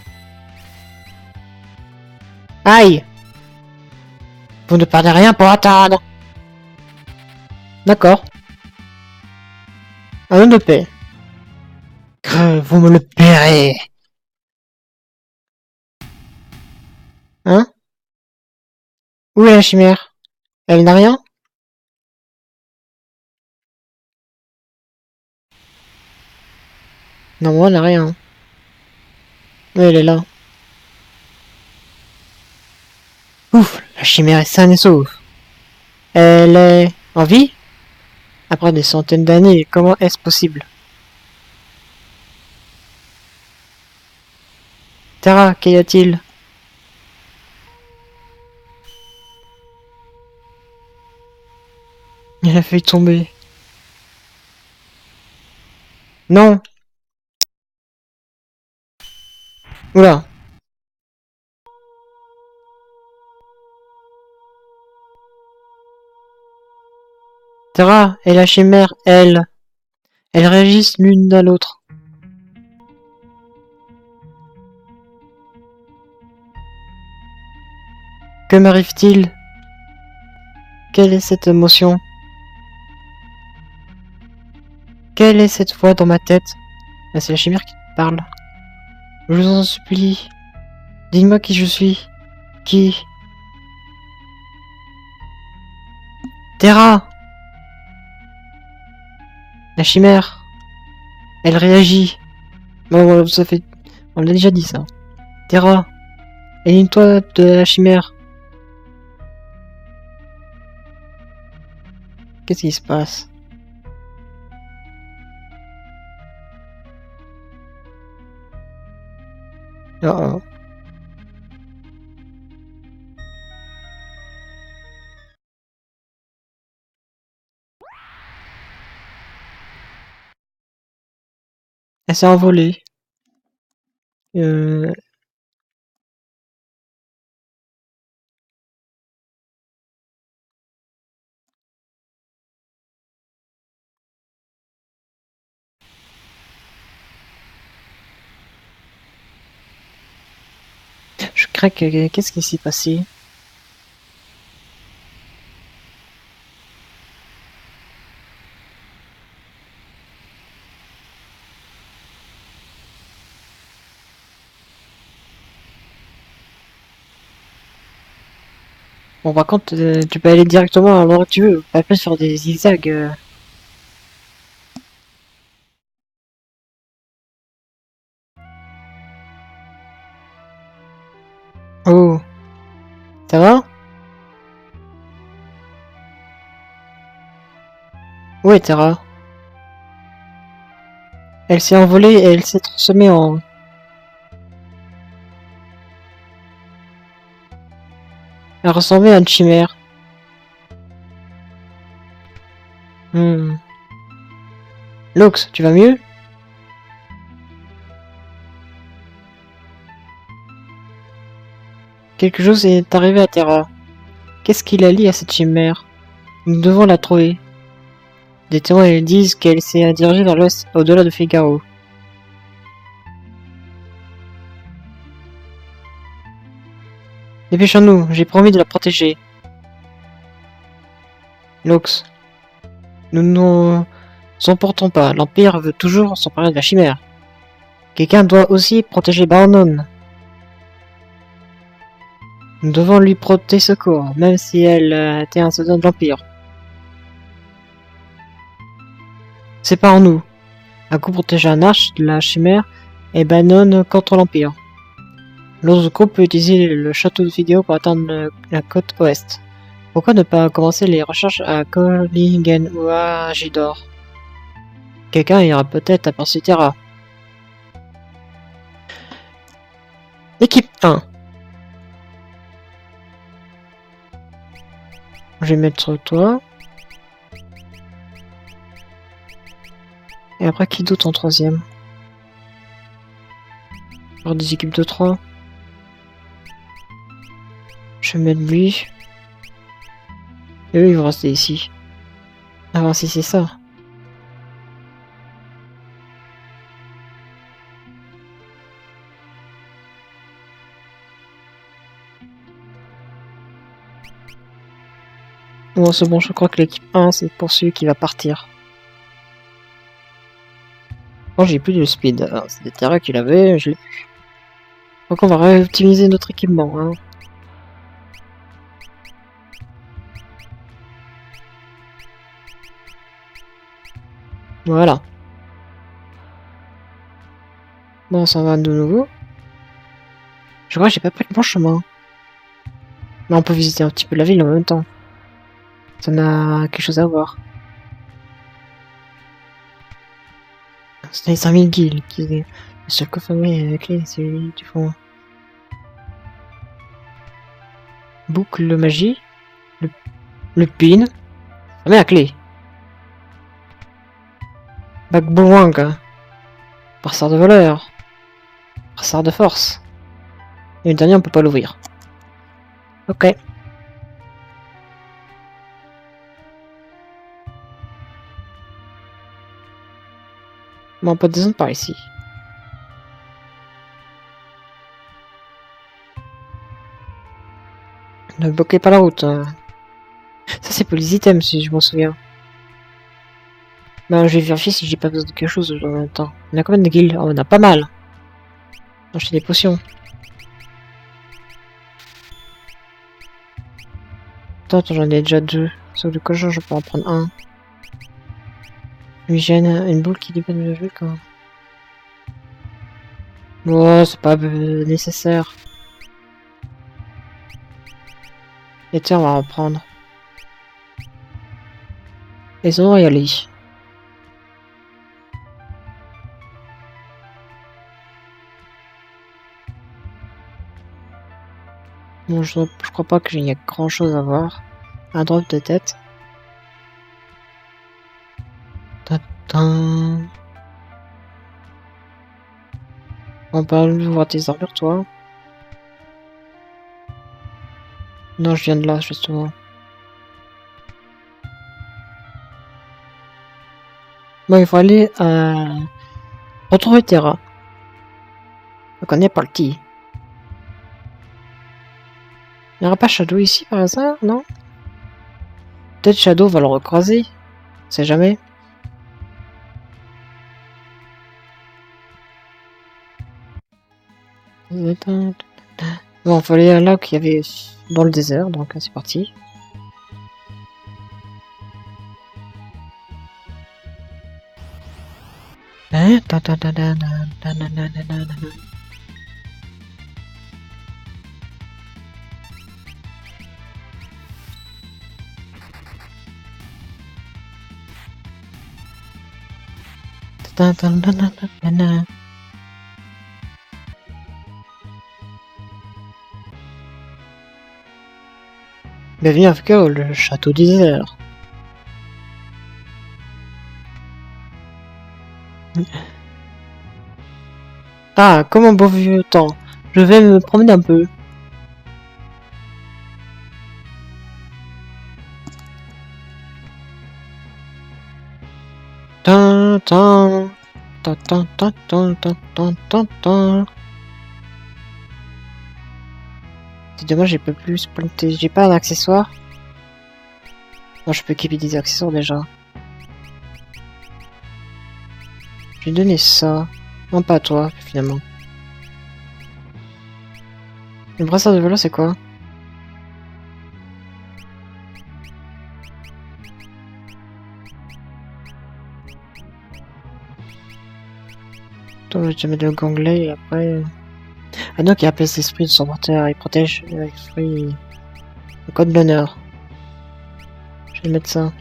Aïe! Vous ne perdez rien pour atteindre. D'accord. Un homme de paix. Vous me le paierez. Hein? Où est la chimère? Elle n'a rien? Non, moi, elle n'a rien. Oui, elle est là. Ouf, la chimère est saine et sauve. Elle est en vie? Après des centaines d'années, comment est-ce possible? Terra, qu'y a-t-il? Il a failli tomber. Non! Oula! Terra et la chimère, elles réagissent l'une à l'autre. Que m'arrive-t-il? Quelle est cette émotion? Quelle est cette voix dans ma tête? Ah, c'est la chimère qui te parle. Je vous en supplie. Dis-moi qui je suis. Qui? Terra! La chimère. Elle réagit. Bon, ça fait... On l'a déjà dit ça. Terra. Élimine-toi de la chimère. Qu'est-ce qui se passe? Oh oh. Elle s'est envolée. Euh... Je crains que... Qu'est-ce qui s'est passé? Bon, par contre, tu peux aller directement à l'endroit que tu veux. Pas plus faire des zigzags. Oh. Ça va? Où est Terra? Elle s'est envolée et elle s'est transformée en... Elle ressemblait à une chimère. Lox, tu vas mieux? Quelque chose est arrivé à Terra. Qu'est-ce qui la lie à cette chimère? Nous devons la trouver. Des témoins disent qu'elle s'est dirigée vers l'ouest, au-delà de Figaro. Dépêchons-nous, j'ai promis de la protéger. Lox, nous ne nous emportons pas. L'Empire veut toujours s'emparer de la chimère. Quelqu'un doit aussi protéger Barnon. Nous devons lui porter secours, même si elle était un soldat de l'Empire. C'est pas en nous. À coup protéger un arche de la chimère et Bannon contre l'Empire. L'autre groupe peut utiliser le château de Figaro pour atteindre la côte ouest. Pourquoi ne pas commencer les recherches à Kohlingen ou à Gidor? Quelqu'un ira peut-être aperçu Terra. Équipe 1. Je vais mettre toi. Et après, qui d'autre en troisième? Alors des équipes de 3. Je vais mettre lui. Et eux, ils vont rester ici. À voir si c'est ça. Bon, c'est bon, je crois que l'équipe 1, c'est pour celui qui va partir. Bon, j'ai plus de speed. C'était Terra qui l'avait, je l'ai plus. Donc on va réoptimiser notre équipement. Hein. Voilà. Bon, on s'en va de nouveau. Je crois que j'ai pas pris le bon chemin. Mais on peut visiter un petit peu la ville en même temps. Ça n'a quelque chose à voir. C'est les 5000 guilds qui est le seul coffre avec les celui du fond. Boucle magie. Le pin. Ça met la clé. Bagbouwang. Brassard de voleur. Brassard de force. Et le dernier, on peut pas l'ouvrir. Ok. Bon, on peut descendre par ici. Ne bloquez pas la route. Hein. Ça, c'est pour les items, si je m'en souviens. Ben, je vais vérifier si j'ai pas besoin de quelque chose en même temps. On a combien de guilds? Oh, on a pas mal. Acheter des potions. Attends, j'en ai déjà 2. Sauf le cochon, je peux en prendre un. Hygiène, une boule qui dépend de jeu quand. Ouais, c'est pas nécessaire. Et tiens, on va en prendre. Et sinon, on va y aller. Bon, je crois pas qu'il y a grand chose à voir. Un drop de tête. Tadam. On peut voir tes armures, toi. Non, je viens de là, justement. Bon, il faut aller retrouver Terra. Donc on est parti. Il n'y aura pas Shadow ici par hasard, non? Peut-être Shadow va le recroiser. On sait jamais. Bon, il faut aller là qu'il y avait dans le désert, donc c'est parti. Hein? Bienvenue à Foucault, le château désert. Ah, comme un beau vieux temps. Je vais me promener un peu. Tin, tin. Tin, tin, tin, tin, tin, tin, tin, tin. C'est dommage, j'ai pas pu sprinter. J'ai pas un accessoire. Moi, je peux équiper des accessoires déjà. Je vais donner ça. Non, pas à toi, finalement. Le brassard de vélo, c'est quoi? Toi, je vais te mettre le ganglet et après... Ah non, qui apaise l'esprit de son porteur. Il protège l'esprit. Le code de l'honneur. Je vais mettre ça.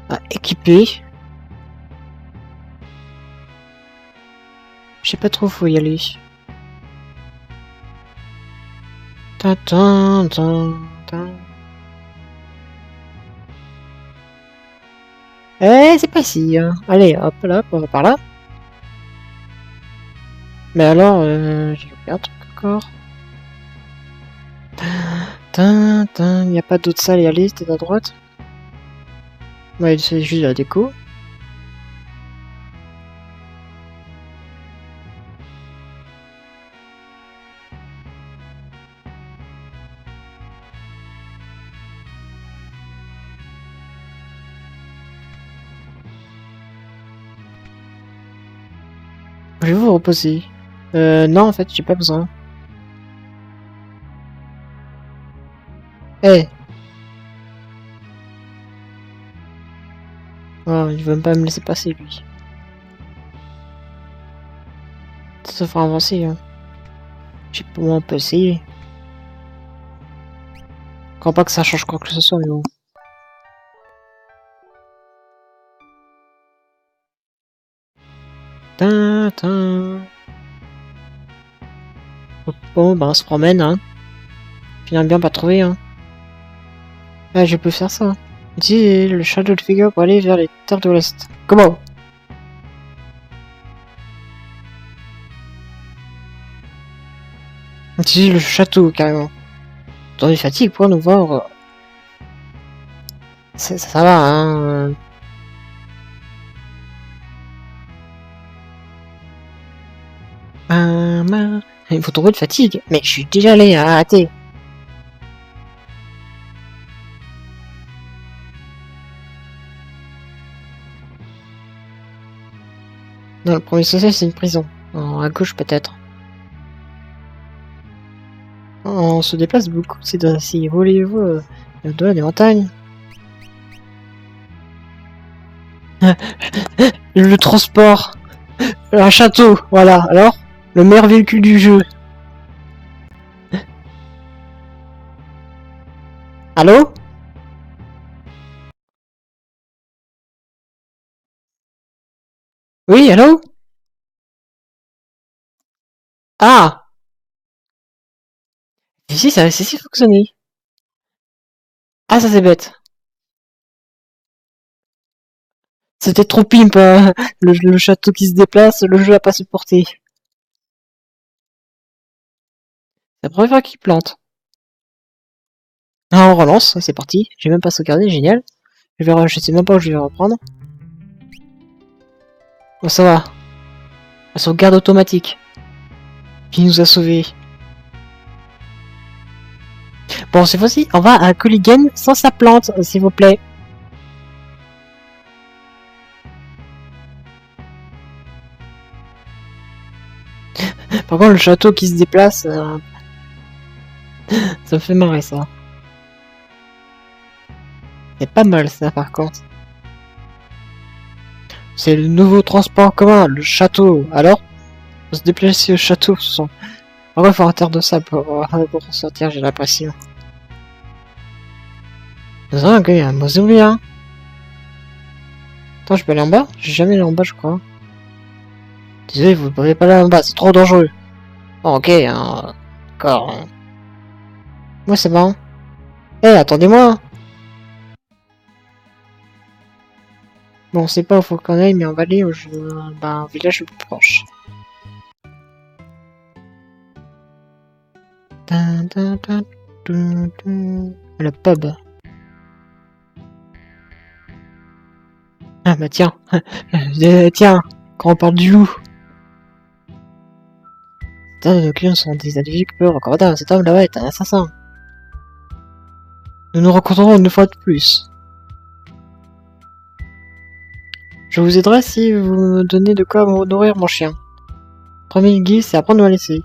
Ah, équipé. Je sais pas trop où faut y aller. Ta ta ta ta. Eh, c'est pas ici. Hein. Allez, hop là, par là. Mais alors, j'ai oublié un truc encore. Il n'y a pas d'autre salle à aller, c'était à droite. Ouais, c'est juste la déco. Je vais vous reposer. Non, en fait, j'ai pas besoin. Eh! Oh, il veut même pas me laisser passer, lui. Ça se fera avancer, hein. Je sais pas, on peut essayer. Je crois pas que ça change quoi que ce soit, mais bon. Tin. Bon, bah on se promène, hein. Finir bien pas trouver, hein. Ah, je peux faire ça. Utilisez le château de Figure pour aller vers les terres de l'Ouest. Comment? Utilisez le château, carrément. Dans des fatigues pour nous voir. Ça va, hein. Il faut trouver de fatigue. Mais je suis déjà allé, hein, arrêtez. Non, le premier social, c'est une prison. À gauche, peut-être. On se déplace beaucoup, c'est si voulez-vous au-delà des montagnes. Le transport. Un château, voilà. Alors, le meilleur véhicule du jeu. Allô? Oui, allô? Ah! Si, ça a cessé de fonctionner. Ah, ça c'est bête. C'était trop pimp, le château qui se déplace, le jeu a pas supporté. C'est la première fois qu'il plante. Ah, on relance, c'est parti. J'ai même pas sauvegardé, génial. Je sais même pas où je vais reprendre. Oh, ça va. La sauvegarde automatique. Qui nous a sauvés. Bon, cette fois-ci, on va à Culligan sans sa plante, s'il vous plaît. Par contre, le château qui se déplace, ça me fait marrer, ça. C'est pas mal, ça, par contre. C'est le nouveau transport en commun, le château. Alors, faut se déplacer au château. En vrai, il faut un terre de sable pour sortir, j'ai l'impression. Nous avons accueilli un mausolée. Attends, je peux aller en bas? J'ai jamais allé en bas, je crois. Désolé, vous ne pouvez pas aller en bas, c'est trop dangereux. Oh, ok, hein. D'accord. Ouais, c'est bon. Eh, attendez-moi! Bon, on sait pas où faut qu'on aille, mais on va aller au un village le plus proche. Tin, tin, tin, tin, tin. Le pub. Ah bah tiens. Tiens, quand on parle du loup. Certains de nos clients sont des individus peu recordables. Cet homme là-bas est un assassin. Nous nous rencontrerons une fois de plus. Je vous aiderai si vous me donnez de quoi nourrir mon chien. Premier guise, c'est apprendre à me laisser.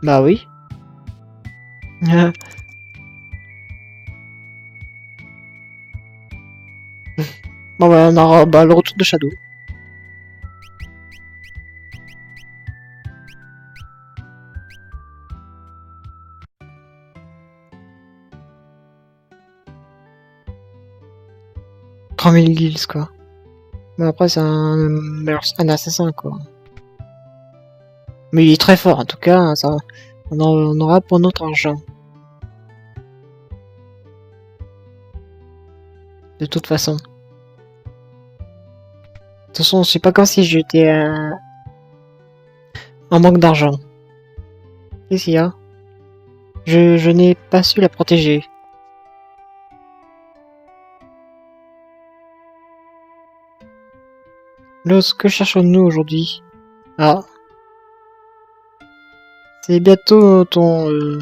Bah oui. Bon bah on aura le retour de Shadow. Mille guilds quoi. Mais après c'est un assassin quoi. Mais il est très fort en tout cas, ça, on en aura pour notre argent. De toute façon. De toute façon, je sais pas comme si j'étais en manque d'argent. Qu'est-ce qu'il y a? Je n'ai pas su la protéger. L'os, que cherchons-nous aujourd'hui? Ah. C'est bientôt ton...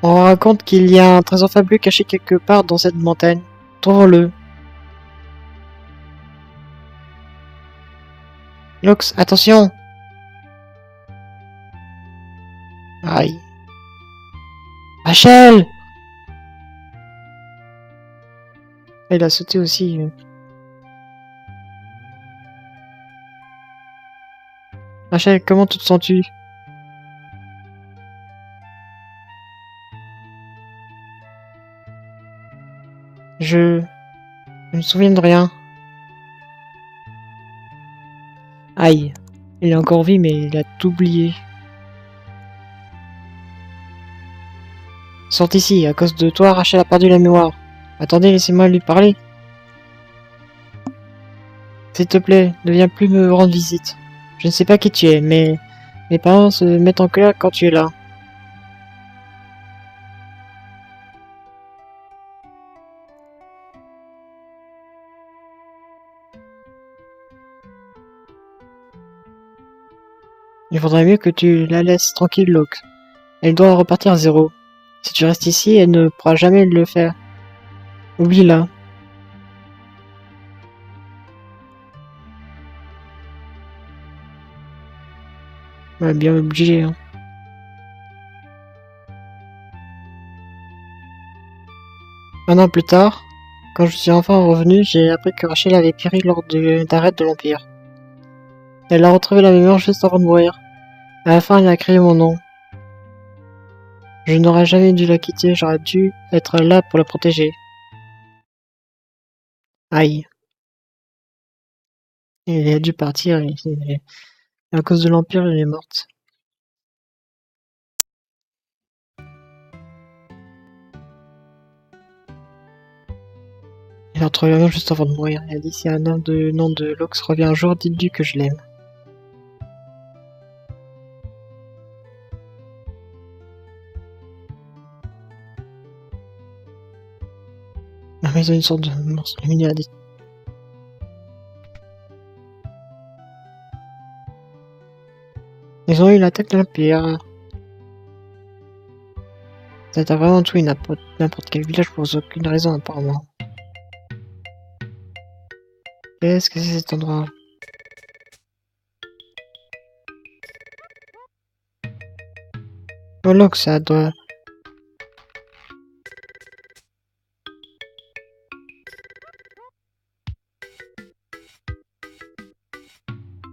On raconte qu'il y a un trésor fabuleux caché quelque part dans cette montagne. Trouvons-le. Lox, attention! Aïe. Rachel! Elle a sauté aussi. Rachel, comment te sens-tu? Je me souviens de rien. Aïe. Il est encore vie, mais il a tout oublié. Sors ici, à cause de toi, Rachel a perdu la mémoire. Attendez, laissez-moi lui parler. S'il te plaît, ne viens plus me rendre visite. Je ne sais pas qui tu es, mais mes parents se mettent en colère quand tu es là. Il vaudrait mieux que tu la laisses tranquille, Locke. Elle doit repartir à zéro. Si tu restes ici, elle ne pourra jamais le faire. Oublie-la. Ouais, bien obligé, hein. Un an plus tard, quand je suis enfin revenu, j'ai appris que Rachel avait péri lors d'arrêt de l'Empire. Elle a retrouvé la mémoire juste avant de mourir. À la fin, elle a crié mon nom. Je n'aurais jamais dû la quitter, j'aurais dû être là pour la protéger. Aïe. Elle a dû partir, et à cause de l'Empire, elle est morte. Elle a retrouvé la mémoire juste avant de mourir. Elle a dit si un homme de nom de Lox revient un jour, dites-lui que je l'aime. La maison est une sorte de monstre lumineux. Ils ont eu l'attaque de l'Empire. Ça t'a vraiment tué n'importe quel village pour aucune raison apparemment. Qu'est-ce que c'est cet endroit? Oh Lox, ça doit...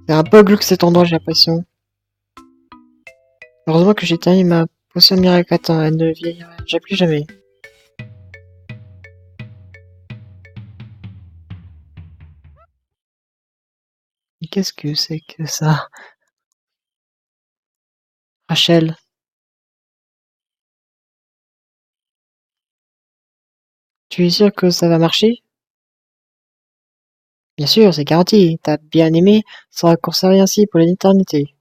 C'est un peu glauque cet endroit, j'ai l'impression. Heureusement que j'ai terminé ma potion miracle à temps, elle ne vieillira plus jamais. Mais qu'est-ce que c'est que ça? Rachel, tu es sûr que ça va marcher? Bien sûr, c'est garanti. T'as bien aimé, ça sera conservé ainsi pour l'éternité.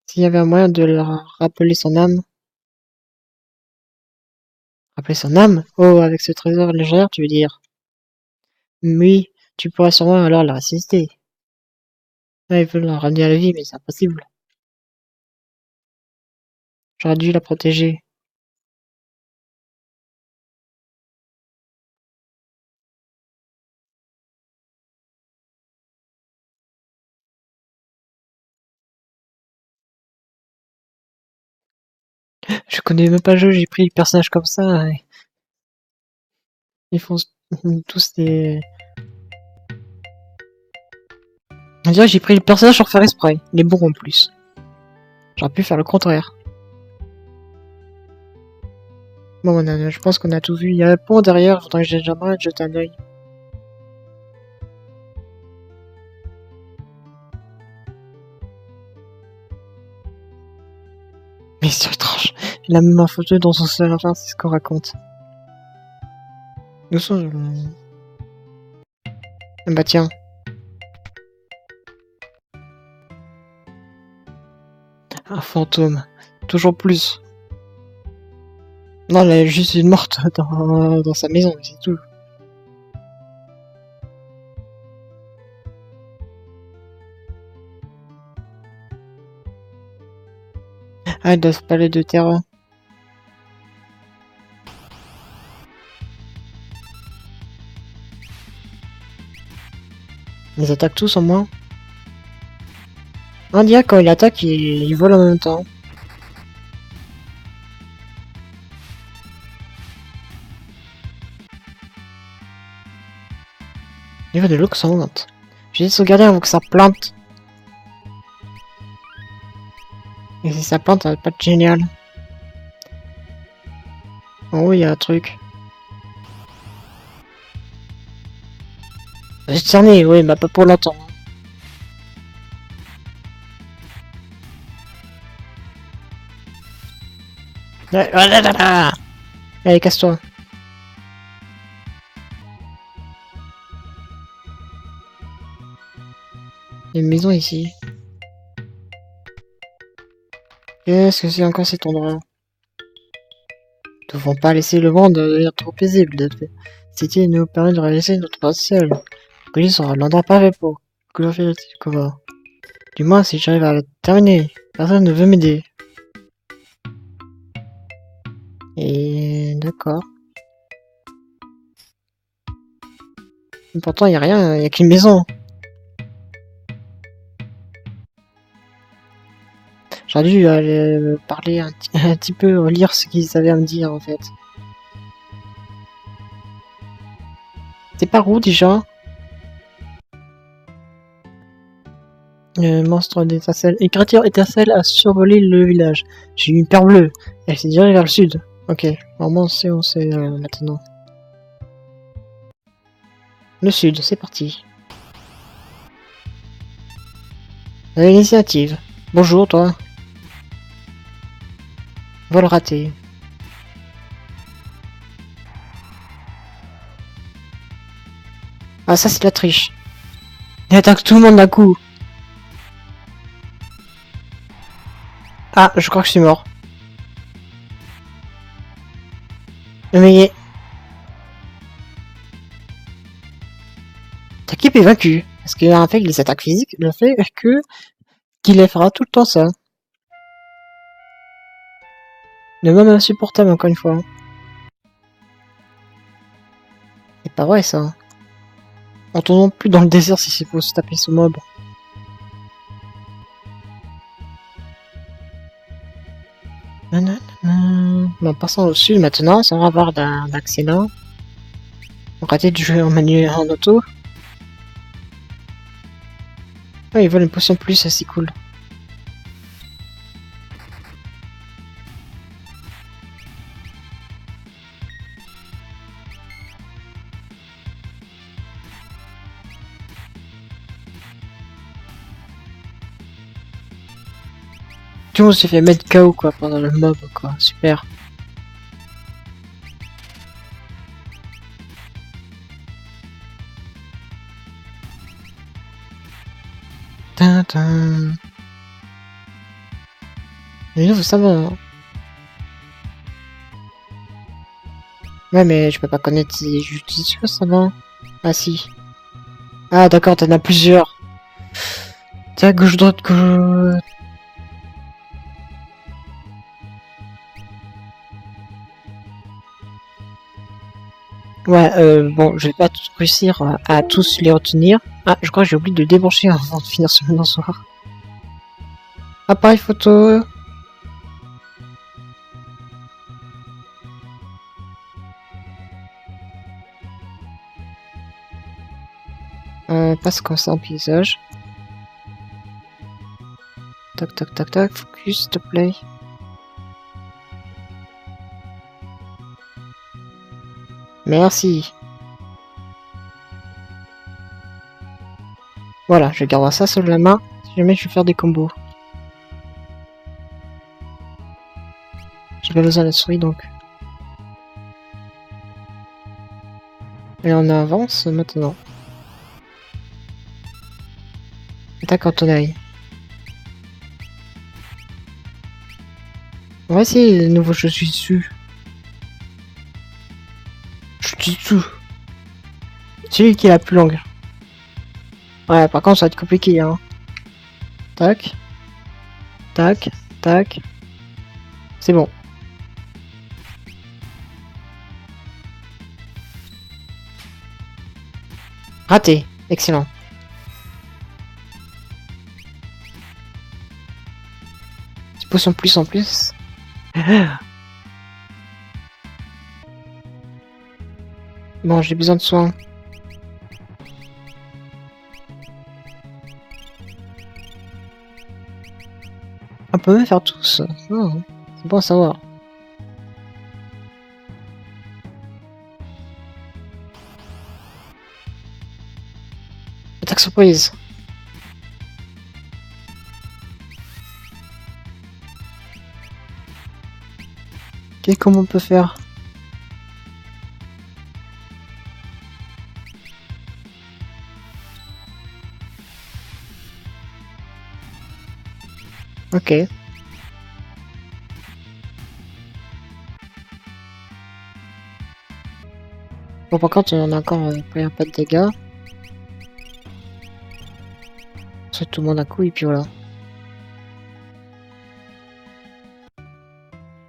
S'il y avait un moyen de leur rappeler son âme. Rappeler son âme? Oh, avec ce trésor légendaire, tu veux dire? Oui, tu pourrais sûrement alors la ressusciter. Ah, ils veulent la ramener à la vie, mais c'est impossible. J'aurais dû la protéger. Je connais même pas le jeu, j'ai pris le personnage comme ça. Et ils font tous des... On dirait que j'ai pris le personnage sans faire exprès. Il est bon en plus. J'aurais pu faire le contraire. Bon, je pense qu'on a tout vu. Il y a un pont derrière, faudrait que j'aimerais jeter un œil. Mais c'est étrange. Il a même un photo dans son seul enfin, c'est ce qu'on raconte. Nous sommes... Bah tiens. Un fantôme. Toujours plus. Non, elle est juste une morte dans sa maison, c'est tout. Ah, elle doit se parler de terreur. Ils attaquent tous en moins. On dirait quand il attaque, il vole en même temps. Niveau de l'eau que ça augmente. J'ai essayé de sauvegarder avant que ça plante. Et si ça plante, ça va pas être génial. En haut, il y a un truc. J'ai cerné, oui, mais pas pour longtemps. Ouais, voilà, là, là. Allez, casse-toi. Il y a une maison ici. Qu'est-ce que c'est encore cet endroit? Nous ne devons pas laisser le monde devenir trop paisible. Cette idée nous permet de réaliser notre potentiel. Colline sera l'endroit parfait pour glorifier le cover. Du moins, si j'arrive à le terminer. Personne ne veut m'aider. Et d'accord. Pourtant, il n'y a rien, il n'y a qu'une maison. J'aurais dû aller parler un petit peu, lire ce qu'ils avaient à me dire en fait. C'est par où déjà? Monstre d'étincelle. Une créature étincelle a survolé le village. J'ai eu une perle bleue. Elle s'est dirigée vers le sud. Ok, normalement on sait maintenant. Le sud, c'est parti. L'initiative. Bonjour toi. Vol raté. Ah ça c'est la triche. Il attaque tout le monde d'un coup. Ah, je crois que je suis mort. Mais... Ta équipe est vaincue. Est-ce qu'il y a un fait que les attaques physiques, le fait que qu'il les fera tout le temps ça. Le même insupportable encore une fois. C'est pas vrai ça. On tourne plus dans le désert si c'est pour se taper ce mob. En passant au sud maintenant, sans avoir d'accident. On raté de jouer en manuel en auto. Ah, ils veulent une potion de plus, ça c'est cool. Tout le monde s'est fait mettre KO quoi pendant le mob quoi, super. Tintin. Mais nous, ça va. Hein. Ouais, mais je peux pas connaître ces justicieux, ça va. Ah si. Ah d'accord, t'en as plusieurs. Tiens, gauche, droite, gauche. Ouais, bon, je vais pas réussir à tous les retenir. Ah, je crois que j'ai oublié de débrancher avant de finir ce maintenant soir. Appareil photo. Passe comme ça en paysage. Tac, tac, tac, tac. Focus, s'il te plaît. Merci. Voilà, je garderai ça sur la main si jamais je vais faire des combos. J'ai pas besoin de la souris donc. Et on avance maintenant. Attaque en ton œil. On va essayer le nouveau je suis dessus. Je suis dessous. C'est lui qui est la plus longue. Ouais, par contre ça va être compliqué hein. Tac. Tac. Tac. C'est bon. Raté. Excellent. Tu pousses en plus. Bon, j'ai besoin de soins. On peut même faire tous. Oh, c'est bon à savoir. Attaque surprise. Ok, comment on peut faire? Ok. Bon, par contre, on a encore pris un peu de dégâts. Sur tout le monde à coup, et puis voilà.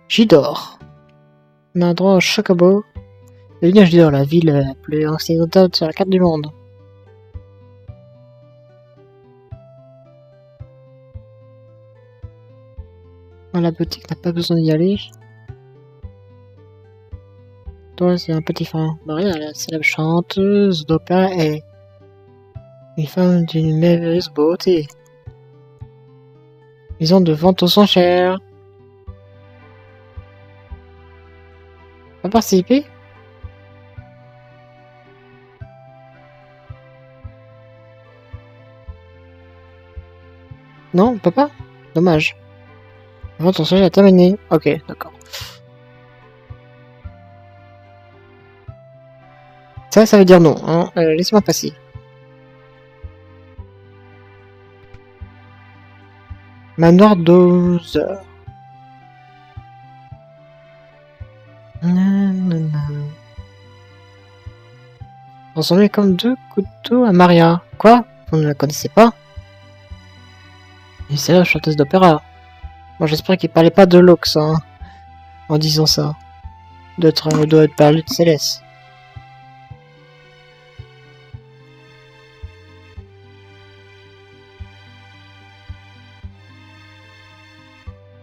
J'dors. On a un droit au Chocobo. Bienvenue à J'dors, la ville la plus occidentale sur la carte du monde. Dans la boutique n'a pas besoin d'y aller. Toi, c'est un petit frein. Maria, la célèbre chanteuse d'opéra est une femme d'une merveilleuse beauté. Ils ont de ventes aux enchères. Pas participer? Non, on peut pas? Dommage. La vente aux enchères est terminée. Ok, d'accord. Ça veut dire non. Hein. Laisse-moi passer. Manoir doseur. Ressemblait comme deux couteaux à Maria. Quoi? Vous ne la connaissez pas? Et c'est la chanteuse d'opéra. Bon, j'espère qu'il parlait pas de Lox, hein, en disant ça. Doit être parlé de Céleste.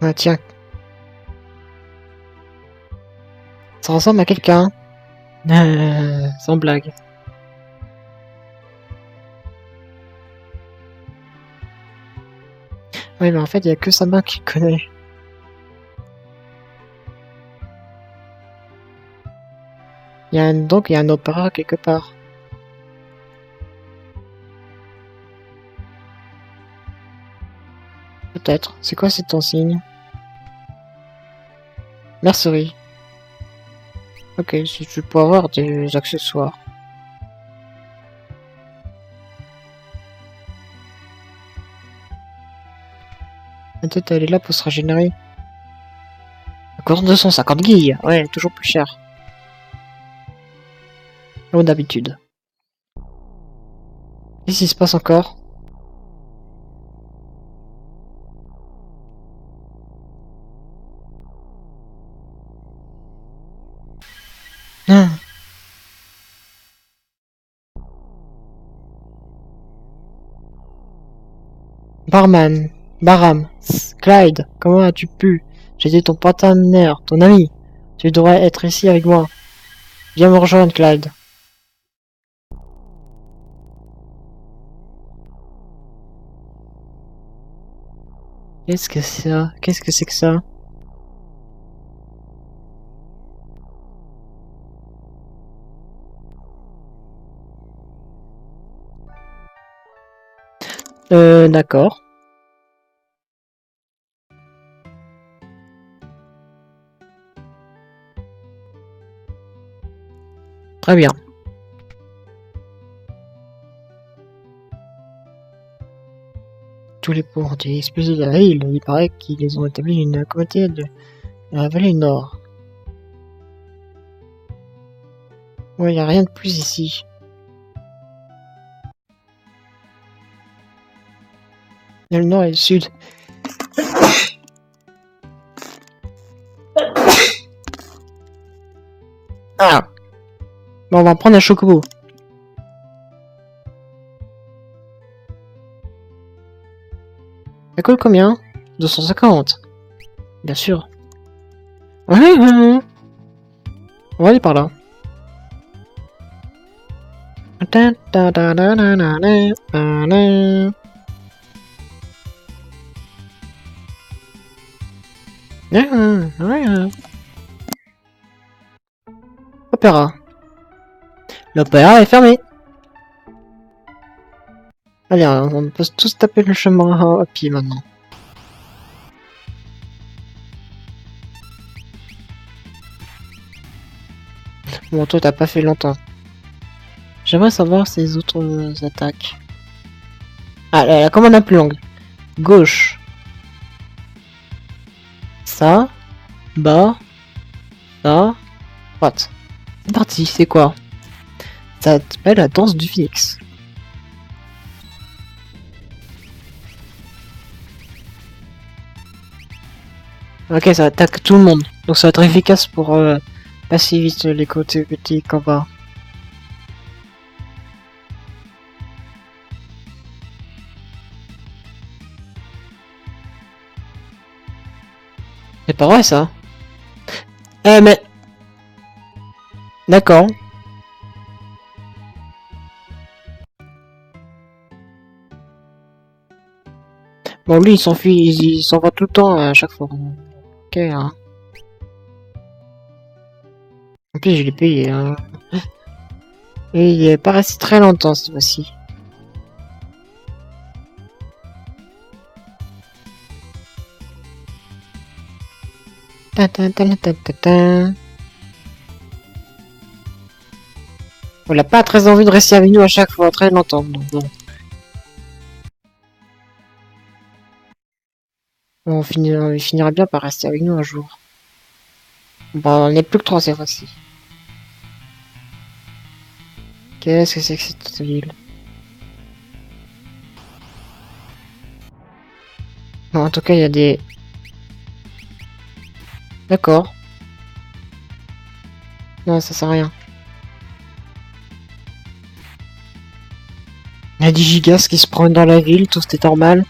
Ah tiens. Ça ressemble à quelqu'un. Sans blague. Oui, mais en fait, il y a que sa main qui connaît. Donc, il y a un opéra quelque part. Peut-être. C'est quoi cet insigne? Mercerie. Ok, si tu peux avoir des accessoires. Peut-être elle est là pour se régénérer. Encore 250 guilles. Ouais, toujours plus cher. Comme d'habitude. Qu'est-ce qui se passe encore? Ah. Barman, Baram, Clyde, comment as-tu pu? J'étais ton partenaire, ton ami. Tu devrais être ici avec moi. Viens me rejoindre, Clyde. Qu'est-ce que c'est ça? Qu'est-ce que c'est que ça? D'accord. Très bien. Tous les ponts ont été explosés de la ville. Il paraît qu'ils ont établi une communauté de la vallée nord. Ouais, y a rien de plus ici. Il y a le nord et le sud. Ah! Bon, on va prendre un chocobo. Ça coûte combien? 250. Bien sûr. Ouais. On va aller par là. Opéra. L'opéra est fermé. Allez, on peut tous taper le chemin à pied maintenant. Bon, toi, t'as pas fait longtemps. J'aimerais savoir ses autres attaques. Ah, la commande la plus longue. Gauche. Ça. Bas. Ça. Droite. C'est parti, c'est quoi? Ça s'appelle la danse du phoenix. Ok, ça attaque tout le monde. Donc ça va être efficace pour passer vite les côtés petits combats. C'est pas vrai ça. Mais... D'accord. Bon, lui, il s'enfuit, il s'en va tout le temps à chaque fois. Ok, hein. En plus, je l'ai payé. Hein. Et il est pas resté très longtemps cette fois-ci. On n'a pas très envie de rester avec nous à chaque fois, très longtemps. Donc bon. Il finira bien par rester avec nous un jour. Bon, on n'est plus que 3 cette fois-ci. Qu'est-ce que c'est que cette ville? Bon, en tout cas, il y a des... D'accord. Non, ça sert à rien. Il y a 10 gigas qui se prennent dans la ville, tout c'était normal.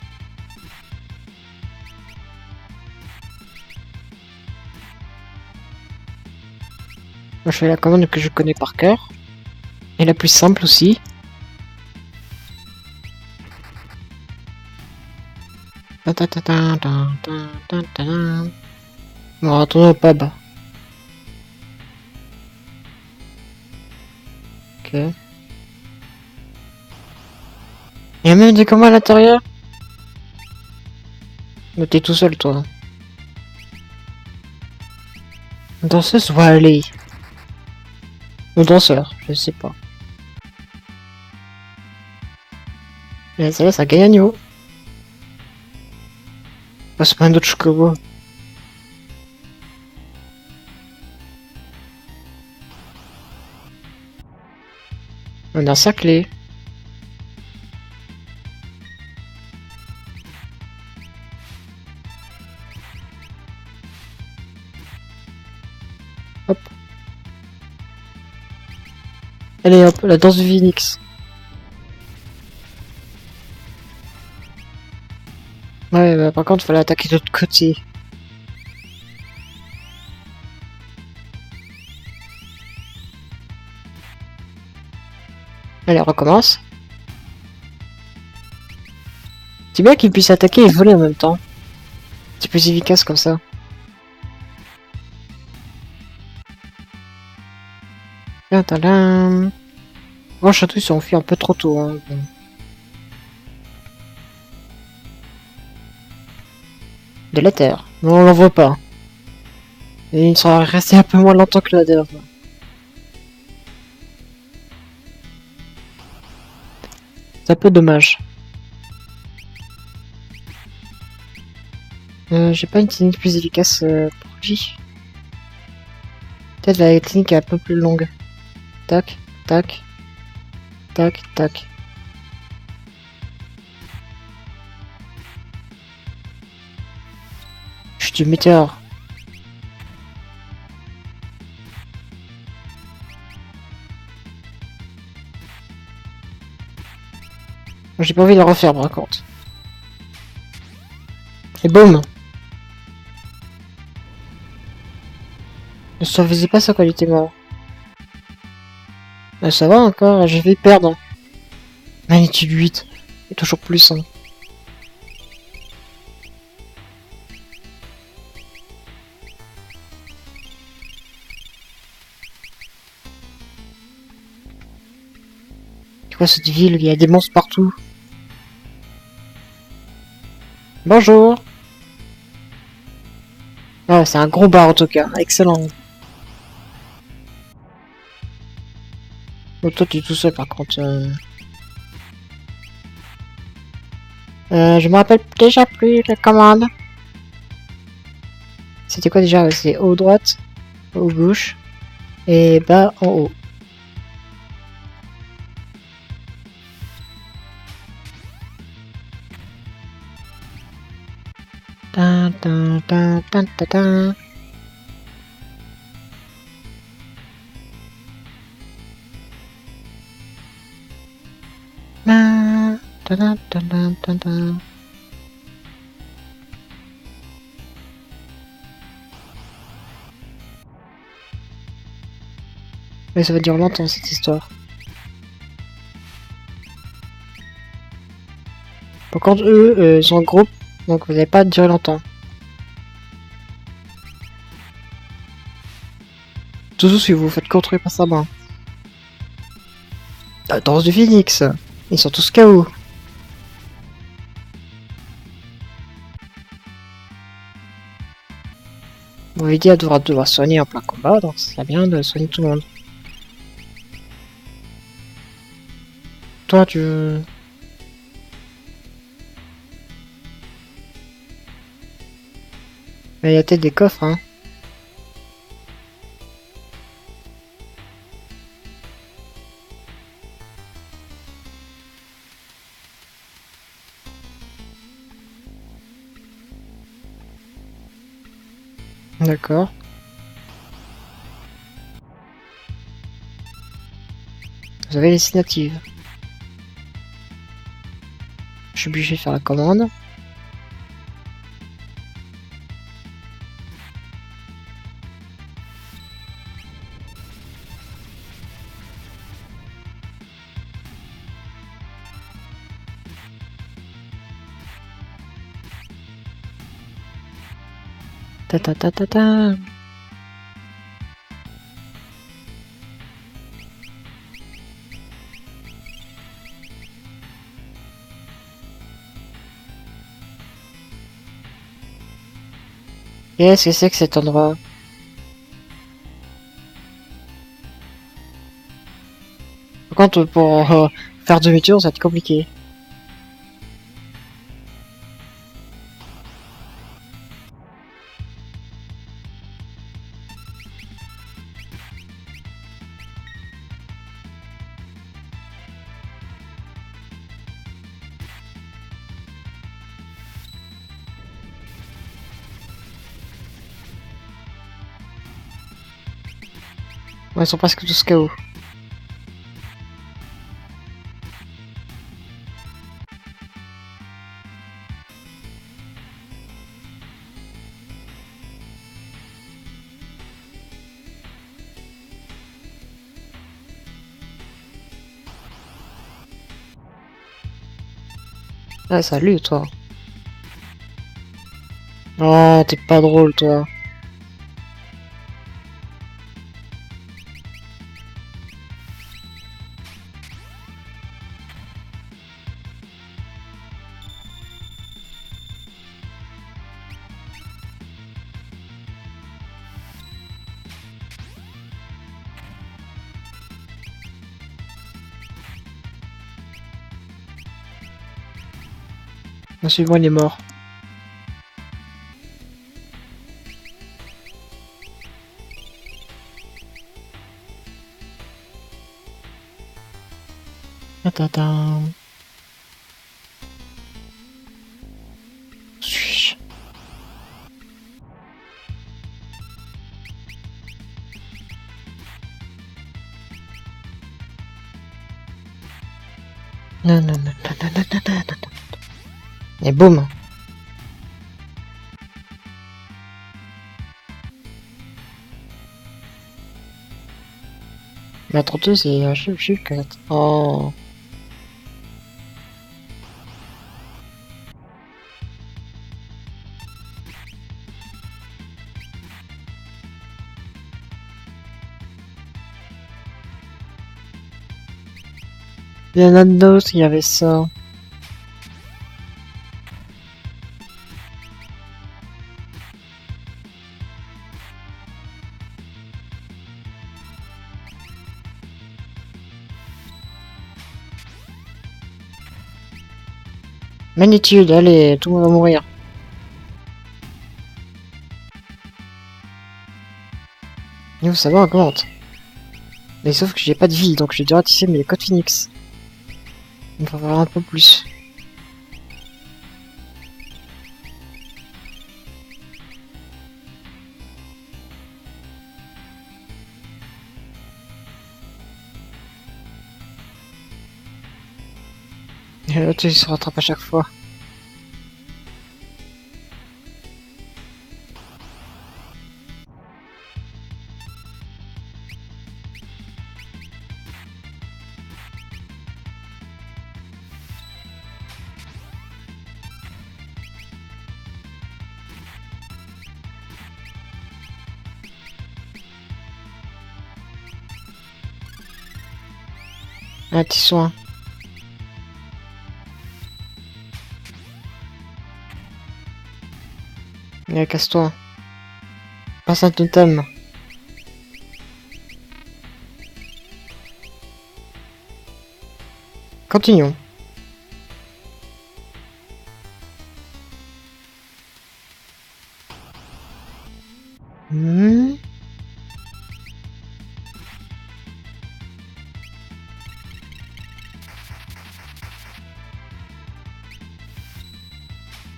Moi, je fais la commande que je connais par cœur. Et la plus simple aussi. Bon, retournons au pub. Ok. Il y a même des combats à l'intérieur. Mais t'es tout seul, toi. Une danseuse va aller. Ou danseur, je sais pas. Mais ça, ça gagne agneau. Bah, c'est pas un autre chocobo. On est encerclé. Hop. Allez hop, la danse du phoenix. Ouais, bah, par contre, fallait attaquer de l'autre côté. Allez, on recommence. C'est bien qu'il puisse attaquer et voler en même temps. C'est plus efficace comme ça. Tadam. Bon, château, ils sont enfuis un peu trop tôt. Hein. Bon. De l'éther. Mais on l'en voit pas. Et il sera resté un peu moins longtemps que la dernière fois. C'est un peu dommage. J'ai pas une technique plus efficace pour lui. Peut-être la technique est un peu plus longue. Tac, tac, tac, tac. Chute du météore. J'ai pas envie de le refaire par contre. Et boum! Je savais pas ça quand il était mort. Ça va encore, je vais perdre. Magnitude 8. Et toujours plus. Hein. C'est quoi cette ville? Il y a des monstres partout. Bonjour! Ah, c'est un gros bar en tout cas. Excellent. Oh, toi, tu es tout seul par contre. Je me rappelle déjà plus la commande. C'était quoi déjà? C'est haut droite, haut gauche et bas en haut. Tin, tin, tin, tin, tin, tin. Tin, tin, tin, tin, tin, tin. Mais ça va durer longtemps cette histoire. Par contre, eux, ils sont en groupe, donc vous n'allez pas durer longtemps. Toujours si vous vous faites contrôler par sa main. La danse du phoenix. Ils sont tous KO. Bon, Lydia devra devoir soigner en plein combat, donc c'est bien de soigner tout le monde. Toi, tu... Mais il y a peut-être des coffres, hein. D'accord. Vous avez les signatives. Je suis obligé de faire la commande. Ta ta ta ta ta. Qu'est-ce que c'est que cet endroit? Par contre, pour faire demi-tour, ça va être compliqué. Ouais, ils sont presque tous KO. Ouais, salut, toi. Oh, t'es pas drôle, toi. Le suivant, il est mort. Attends. Suis-je? Non, non, non, non, non, non, non, non, non. Et boum. La 32, c'est un chiffre 4. Oh. Il y en a d'autres, il y avait ça. Magnitude, allez, tout le monde va mourir. Niveau savoir augmente. Mais sauf que j'ai pas de vie, donc je vais devoir tisser mes codes Phoenix. Il va falloir un peu plus. Et l'autre, il se rattrape à chaque fois. Un petit soin. Allez, casse-toi. Passe un totem. Continuons. Hmm.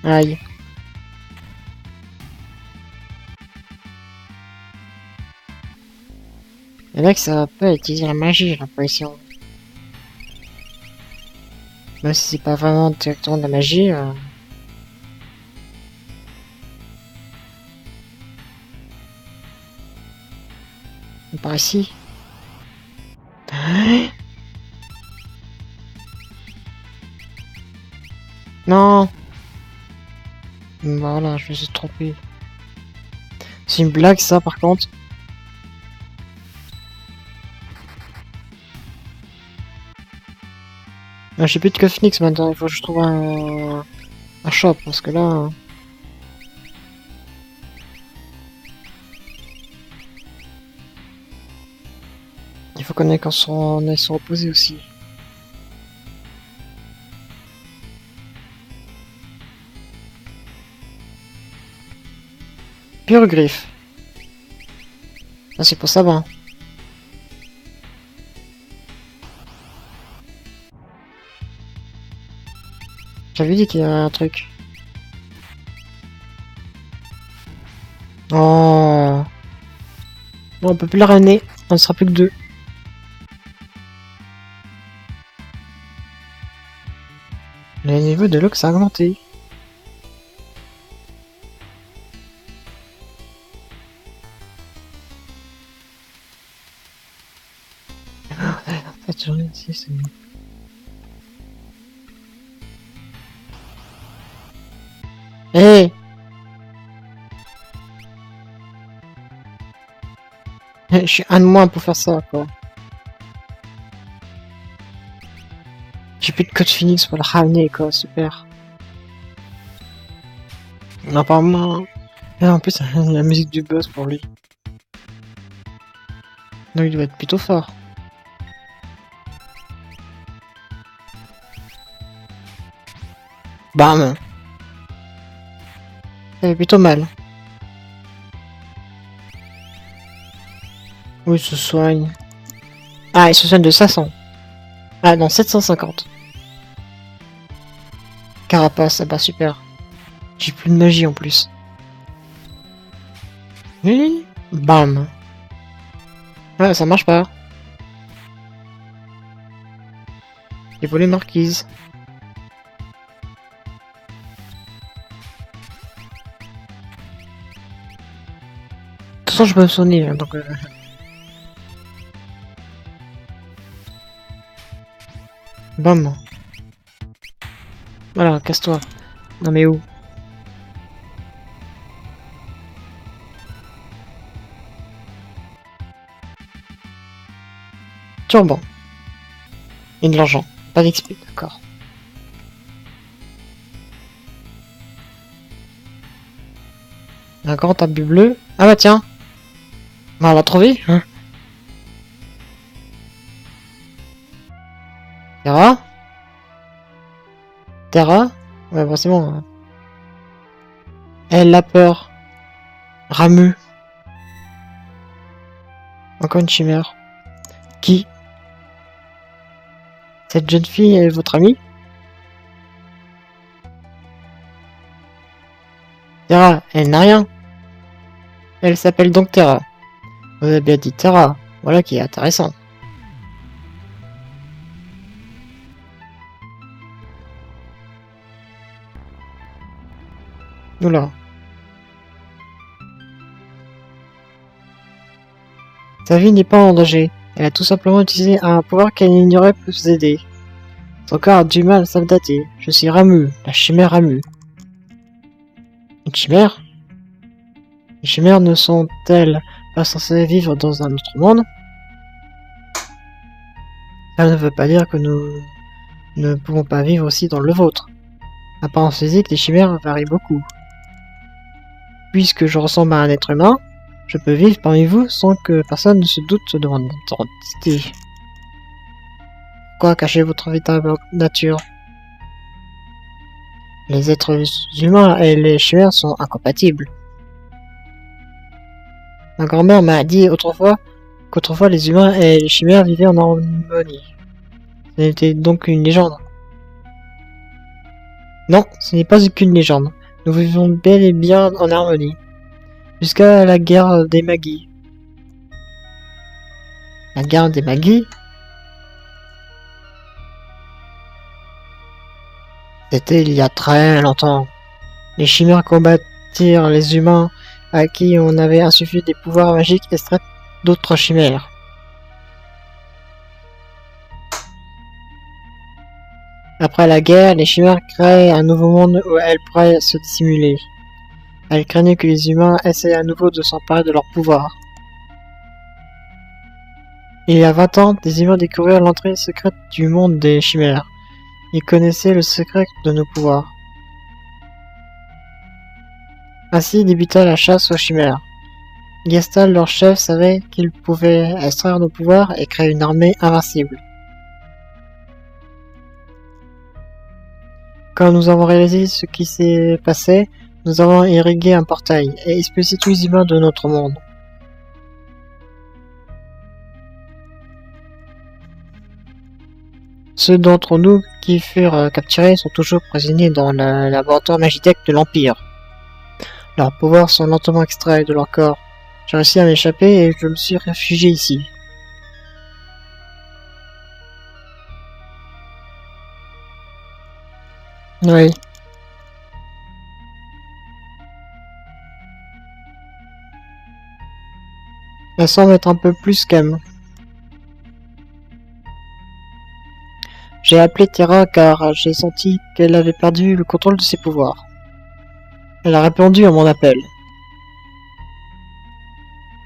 Aïe. Et là que ça peut utiliser la magie, j'ai l'impression. Même si c'est pas vraiment directement de la magie. Par ici. Non. Voilà, je me suis trompé. C'est une blague ça par contre. Ah, j'ai plus de Cosmix maintenant, il faut que je trouve un shop parce que là. faut qu'on aille se reposer aussi. Pure griffe. Ça c'est pour ça, ben. J'avais dit qu'il y avait un truc. Oh. Bon, on peut plus la ramener. On ne sera plus que 2. Le niveau de l'eau, ça a augmenté. Cette journée ici, c'est... Hé! Je suis un de moins pour faire ça, quoi. J'ai plus de code Phoenix pour le ramener, quoi. Super. Apparemment... Et en plus, la musique du boss pour lui. Donc il doit être plutôt fort. Bam! Ça fait plutôt mal. Oui, il se soigne. Ah, il se soigne de 500. Ah non, 750. Carapace, ah bah super. J'ai plus de magie en plus. Oui, bam. Ouais, ça marche pas. J'ai volé marquise. De toute façon, je peux me soigner, hein, donc... Bam. Voilà, casse-toi. Non mais où? Turban. Et de l'argent. Pas d'XP, d'accord. Un grand abus bleu. Ah bah tiens. Bah, on l'a trouvé, hein. Terra? Terra? Ouais, bon, c'est bon. Elle a peur. Ramu. Encore une chimère. Qui? Cette jeune fille est votre amie? Terra, elle n'a rien. Elle s'appelle donc Terra. Vous avez bien dit Terra. Voilà qui est intéressant. Oula. Sa vie n'est pas en danger. Elle a tout simplement utilisé un pouvoir qu'elle ignorait posséder. Son corps a du mal à s'adapter. Je suis Ramu, la chimère Ramu. Une chimère? Les chimères ne sont-elles pas censées vivre dans un autre monde? Ça ne veut pas dire que nous ne pouvons pas vivre aussi dans le vôtre. Apparence physique, les chimères varient beaucoup. Puisque je ressemble à un être humain, je peux vivre parmi vous sans que personne ne se doute de mon identité. Pourquoi cacher votre véritable nature? Les êtres humains et les chimères sont incompatibles. Ma grand-mère m'a dit qu'autrefois les humains et les chimères vivaient en harmonie. C'était donc une légende. Non, ce n'est pas qu'une légende. Nous vivons bel et bien en harmonie. Jusqu'à la guerre des Magis. La guerre des Magis? C'était il y a très longtemps. Les chimères combattirent les humains à qui on avait insufflé des pouvoirs magiques extraits d'autres chimères. Après la guerre, les chimères créent un nouveau monde où elles pourraient se dissimuler. Elles craignaient que les humains essayent à nouveau de s'emparer de leur pouvoir. Il y a 20 ans, des humains découvrirent l'entrée secrète du monde des chimères. Ils connaissaient le secret de nos pouvoirs. Ainsi débuta la chasse aux chimères. Gestal, leur chef, savait qu'il pouvait extraire nos pouvoirs et créer une armée invincible. Quand nous avons réalisé ce qui s'est passé, nous avons irrigué un portail et expulsé tous les humains de notre monde. Ceux d'entre nous qui furent capturés sont toujours prisonniers dans le laboratoire Magitech de l'Empire. Leurs pouvoirs sont lentement extraits de leur corps. J'ai réussi à m'échapper et je me suis réfugié ici. Oui. Elle semble être un peu plus calme. J'ai appelé Terra car j'ai senti qu'elle avait perdu le contrôle de ses pouvoirs. Elle a répondu à mon appel.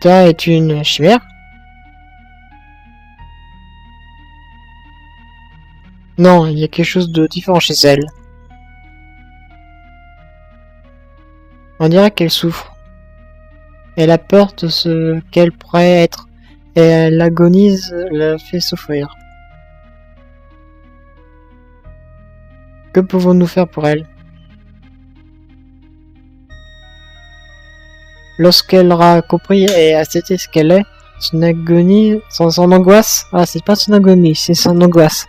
Terra est une chimère? Non, il y a quelque chose de différent chez elle. On dirait qu'elle souffre. Elle a peur de ce qu'elle pourrait être, et elle agonise, la fait souffrir. Que pouvons-nous faire pour elle? Lorsqu'elle aura compris et accepté ce qu'elle est, son agonie, son angoisse, c'est pas son agonie, c'est son angoisse.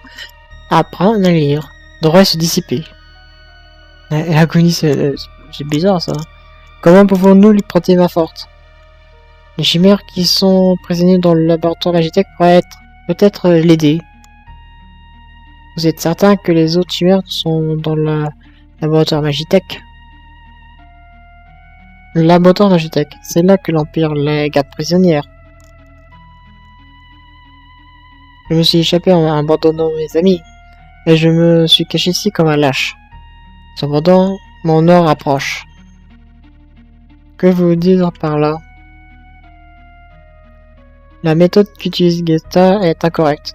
Apprendre à lire, devrait se dissiper. L'agonie, c'est bizarre ça. Comment pouvons-nous lui prêter main forte? Les chimères qui sont prisonniers dans le laboratoire Magitech pourraient peut-être l'aider. Vous êtes certain que les autres chimères sont dans le laboratoire Magitech? Le laboratoire Magitech, c'est là que l'Empire les garde prisonnières. Je me suis échappé en abandonnant mes amis, et je me suis caché ici comme un lâche. Cependant, mon heure approche. Que vous dire par là? La méthode qu'utilise Gesta est incorrecte.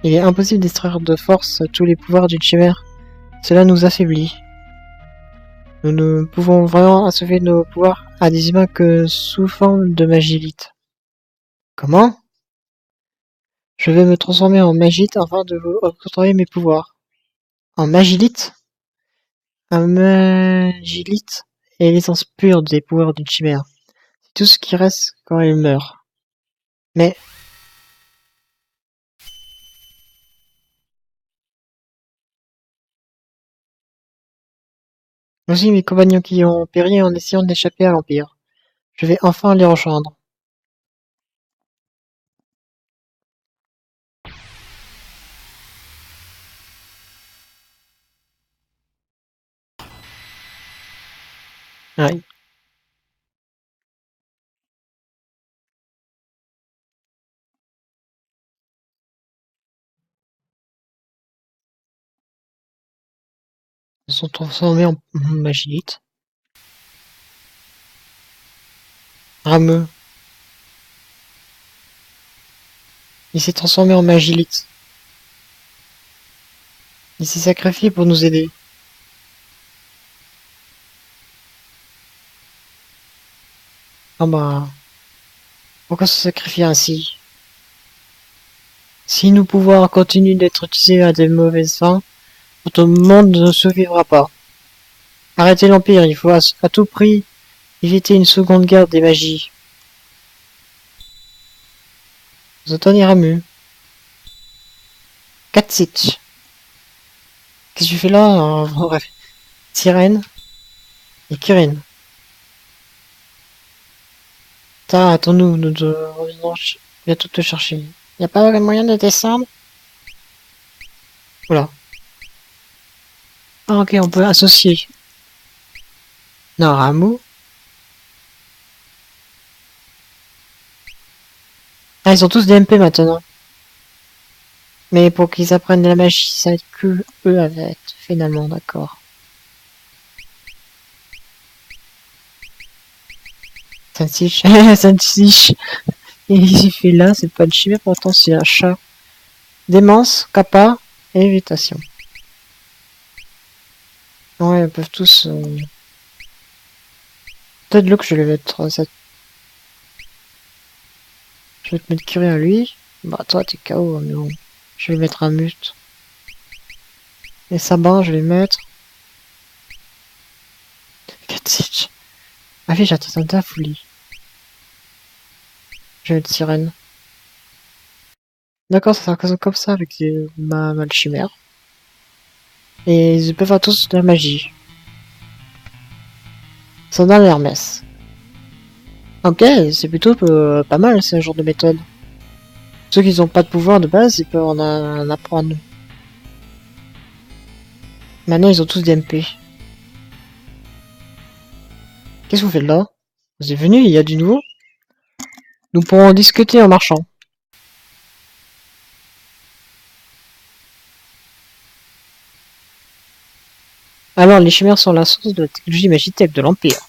Il est impossible d'extraire de force tous les pouvoirs d'une chimère. Cela nous affaiblit. Nous ne pouvons vraiment associer nos pouvoirs à des humains que sous forme de magilite. Comment? Je vais me transformer en magite afin de vous contrôler mes pouvoirs. En magilite? Un magilite est l'essence pure des pouvoirs d'une chimère. C'est tout ce qui reste quand elle meurt. Mais... Voici mes compagnons qui ont péri en essayant d'échapper à l'Empire. Je vais enfin les rejoindre. Ouais. Ils se sont transformés en magilite. Rameux. Il s'est transformé en magilite. Il s'est sacrifié pour nous aider. Ah bah... Pourquoi se sacrifier ainsi? Si nos pouvoirs continuent d'être utilisés à de mauvaises fins, notre monde ne survivra pas. Arrêtez l'Empire, il faut à tout prix éviter une seconde guerre des magies. Zotan et Ramu. Katsich. Qu'est-ce que tu fais là? Bref. Sirène et Kirin. Attends-nous, nous reviendrons bientôt te chercher. Y a pas moyen de descendre? Voilà. Ah ok, on peut associer. Non, Ramu. Ah, ils sont tous des MP maintenant. Mais pour qu'ils apprennent la magie, ça va être que eux avec, finalement, d'accord. Saint-Sich, Saint-Sich. Il fait là, c'est pas une chimère, pourtant c'est un chat. Démence, kappa et évitation. Ouais, ils peuvent tous... Peut-être là que je vais mettre ça. Je vais te mettre curé à lui. Bah toi t'es KO, mais bon. Je vais mettre un mute. Et Sabin, je vais mettre... Katsich. Ah oui, j'attends ta folie. Je vais mettre Sirène. D'accord, ça sera comme ça avec ma chimère. Et ils peuvent faire tous de la magie. Sandal et Hermès. Ok, c'est plutôt pas mal ce genre de méthode. Ceux qui n'ont pas de pouvoir de base, ils peuvent en apprendre. Maintenant, ils ont tous des MP. Qu'est-ce que vous faites là? Vous êtes venus, il y a du nouveau? Nous pourrons discuter en marchant. Alors, les chimères sont la source de la technologie Magitech de l'Empire.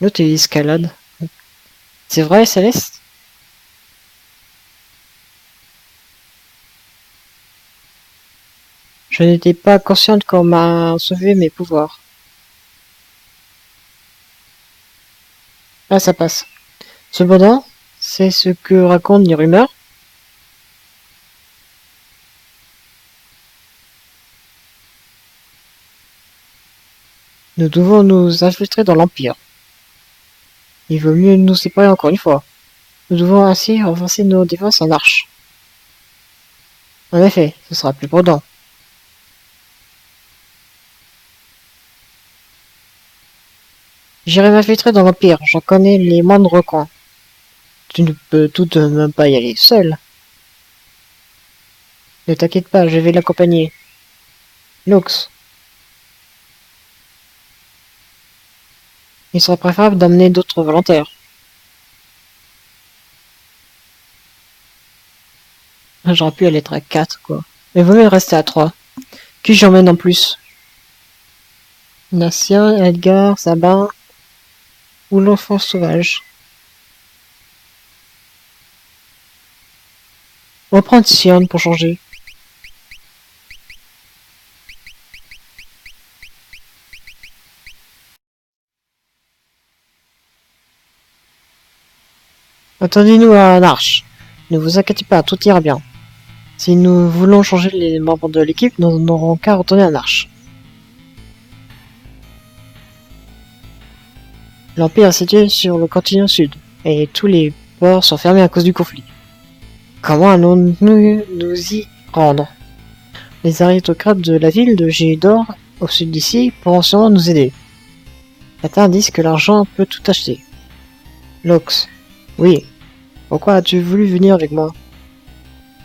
Notez l'escalade. C'est vrai, Céleste? Je n'étais pas consciente qu'on m'a sauvé mes pouvoirs. Ah, ça passe. Cependant, c'est ce que racontent les rumeurs. Nous devons nous infiltrer dans l'Empire. Il vaut mieux nous séparer encore une fois. Nous devons ainsi renforcer nos défenses en arche. En effet, ce sera plus prudent. J'irai m'infiltrer dans l'Empire, j'en connais les moindres coins. Tu ne peux tout de même pas y aller seul. Ne t'inquiète pas, je vais l'accompagner. Lux. Il serait préférable d'emmener d'autres volontaires. J'aurais pu aller être à 4, quoi. Mais vaut mieux rester à 3. Qui j'emmène en plus? Natien, Edgar, Sabin ou l'enfant sauvage. On va prendre Sion pour changer. Attendez-nous à l'Arche. Ne vous inquiétez pas, tout ira bien. Si nous voulons changer les membres de l'équipe, nous n'aurons qu'à retourner à l'Arche. L'Empire est situé sur le continent sud, et tous les ports sont fermés à cause du conflit. Comment allons-nous nous y rendre? Les aristocrates de la ville de Géidor, au sud d'ici, pourront sûrement nous aider. Certains disent que l'argent peut tout acheter. Lox. Oui. Pourquoi as-tu voulu venir avec moi?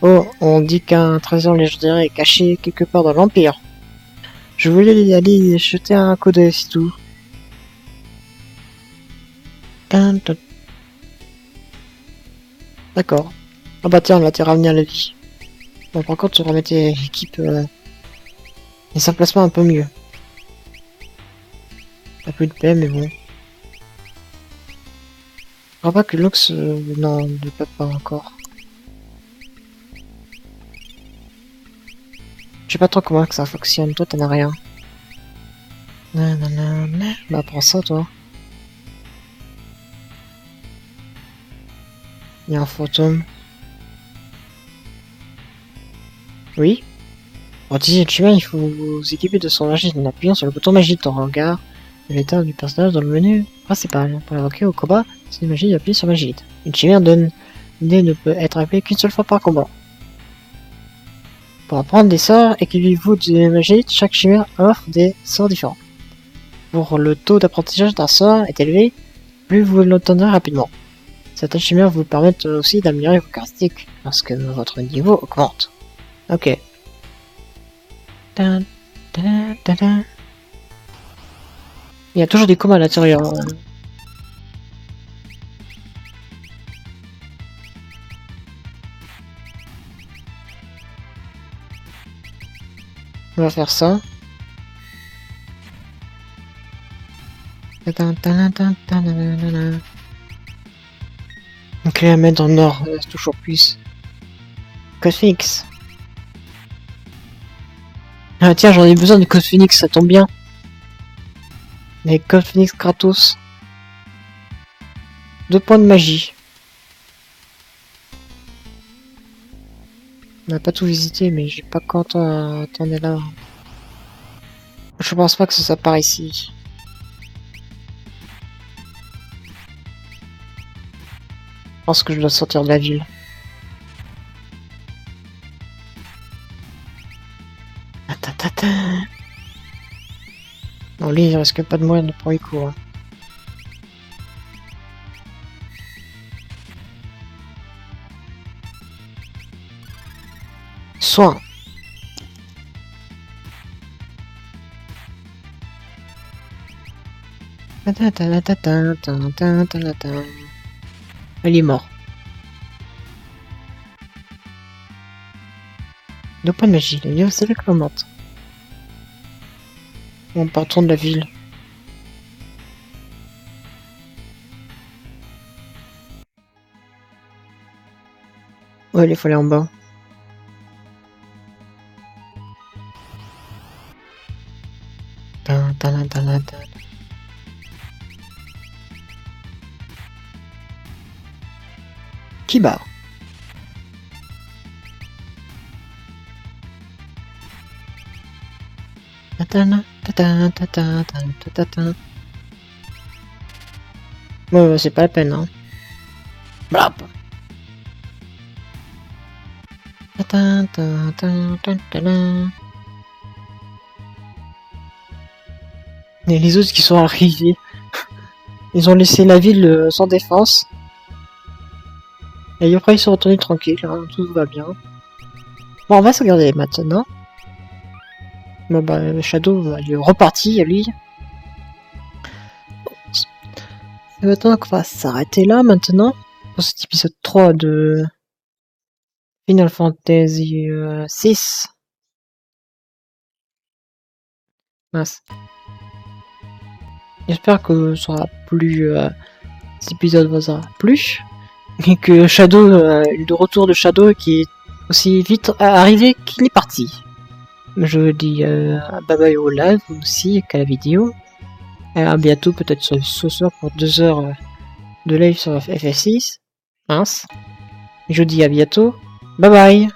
Oh, on dit qu'un trésor légendaire est caché quelque part dans l'Empire. Je voulais y aller jeter un coup d'œil, c'est tout. D'accord. Ah bah tiens, on va te ramener à la vie. Bon, par contre, tu remettais l'équipe et s'emplacement un peu mieux. T'as plus de paix, mais bon. Je crois pas que Lux... non, ne peut pas encore. Je sais pas trop comment que ça fonctionne, toi t'en as rien. Nanana. Bah prends ça toi. Il y a un fantôme. Oui. Pour utiliser le chemin, il faut vous équiper de son magie en appuyant sur le bouton magie de ton regard de l'état du personnage dans le menu principal. Pour l'évoquer au combat, c'est une magie d'appuyer sur magie. Une chimère donne ne peut être appelée qu'une seule fois par combat. Pour apprendre des sorts, équipez-vous de magie, chaque chimère offre des sorts différents. Pour le taux d'apprentissage d'un sort est élevé, plus vous l'obtiendrez rapidement. Certaines chimères vous permettent aussi d'améliorer vos caractéristiques lorsque votre niveau augmente. Ok. Il y a toujours des combats à l'intérieur. On va faire ça. Ok, la mettre dans le nord, c'est toujours plus. Code Phoenix. Ah tiens, j'en ai besoin de Code Phoenix, ça tombe bien. Les Code Phoenix Kratos. 2 points de magie. On n'a pas tout visité, mais j'ai pas quand t'en es là. Je pense pas que ça part ici. Je pense que je dois sortir de la ville. Non, lui, il risque pas de mourir de premier coup. Hein. Soin. Il est mort. 2 points de magie, les lieux, c'est le commente. On partons de la ville. Ouais, il faut aller en bas. Qui bat? Ouais, c'est pas la peine, hein. Blap. Et les autres qui sont arrivés, ils ont laissé la ville sans défense. Et après ils sont retournés tranquilles, hein, tout va bien. Bon, on va se regarder maintenant. Bon bah Shadow il est reparti à lui. Et maintenant qu'on va s'arrêter là maintenant pour cet épisode 3 de Final Fantasy 6. Mince. J'espère que ça aura plu, cet épisode vous aura plu. Et que Shadow, le retour de Shadow qui est aussi vite arrivé qu'il est parti. Je dis bye bye au live aussi qu'à la vidéo. Et à bientôt peut-être ce soir pour 2 heures de live sur FF6. Mince. Je dis à bientôt. Bye bye.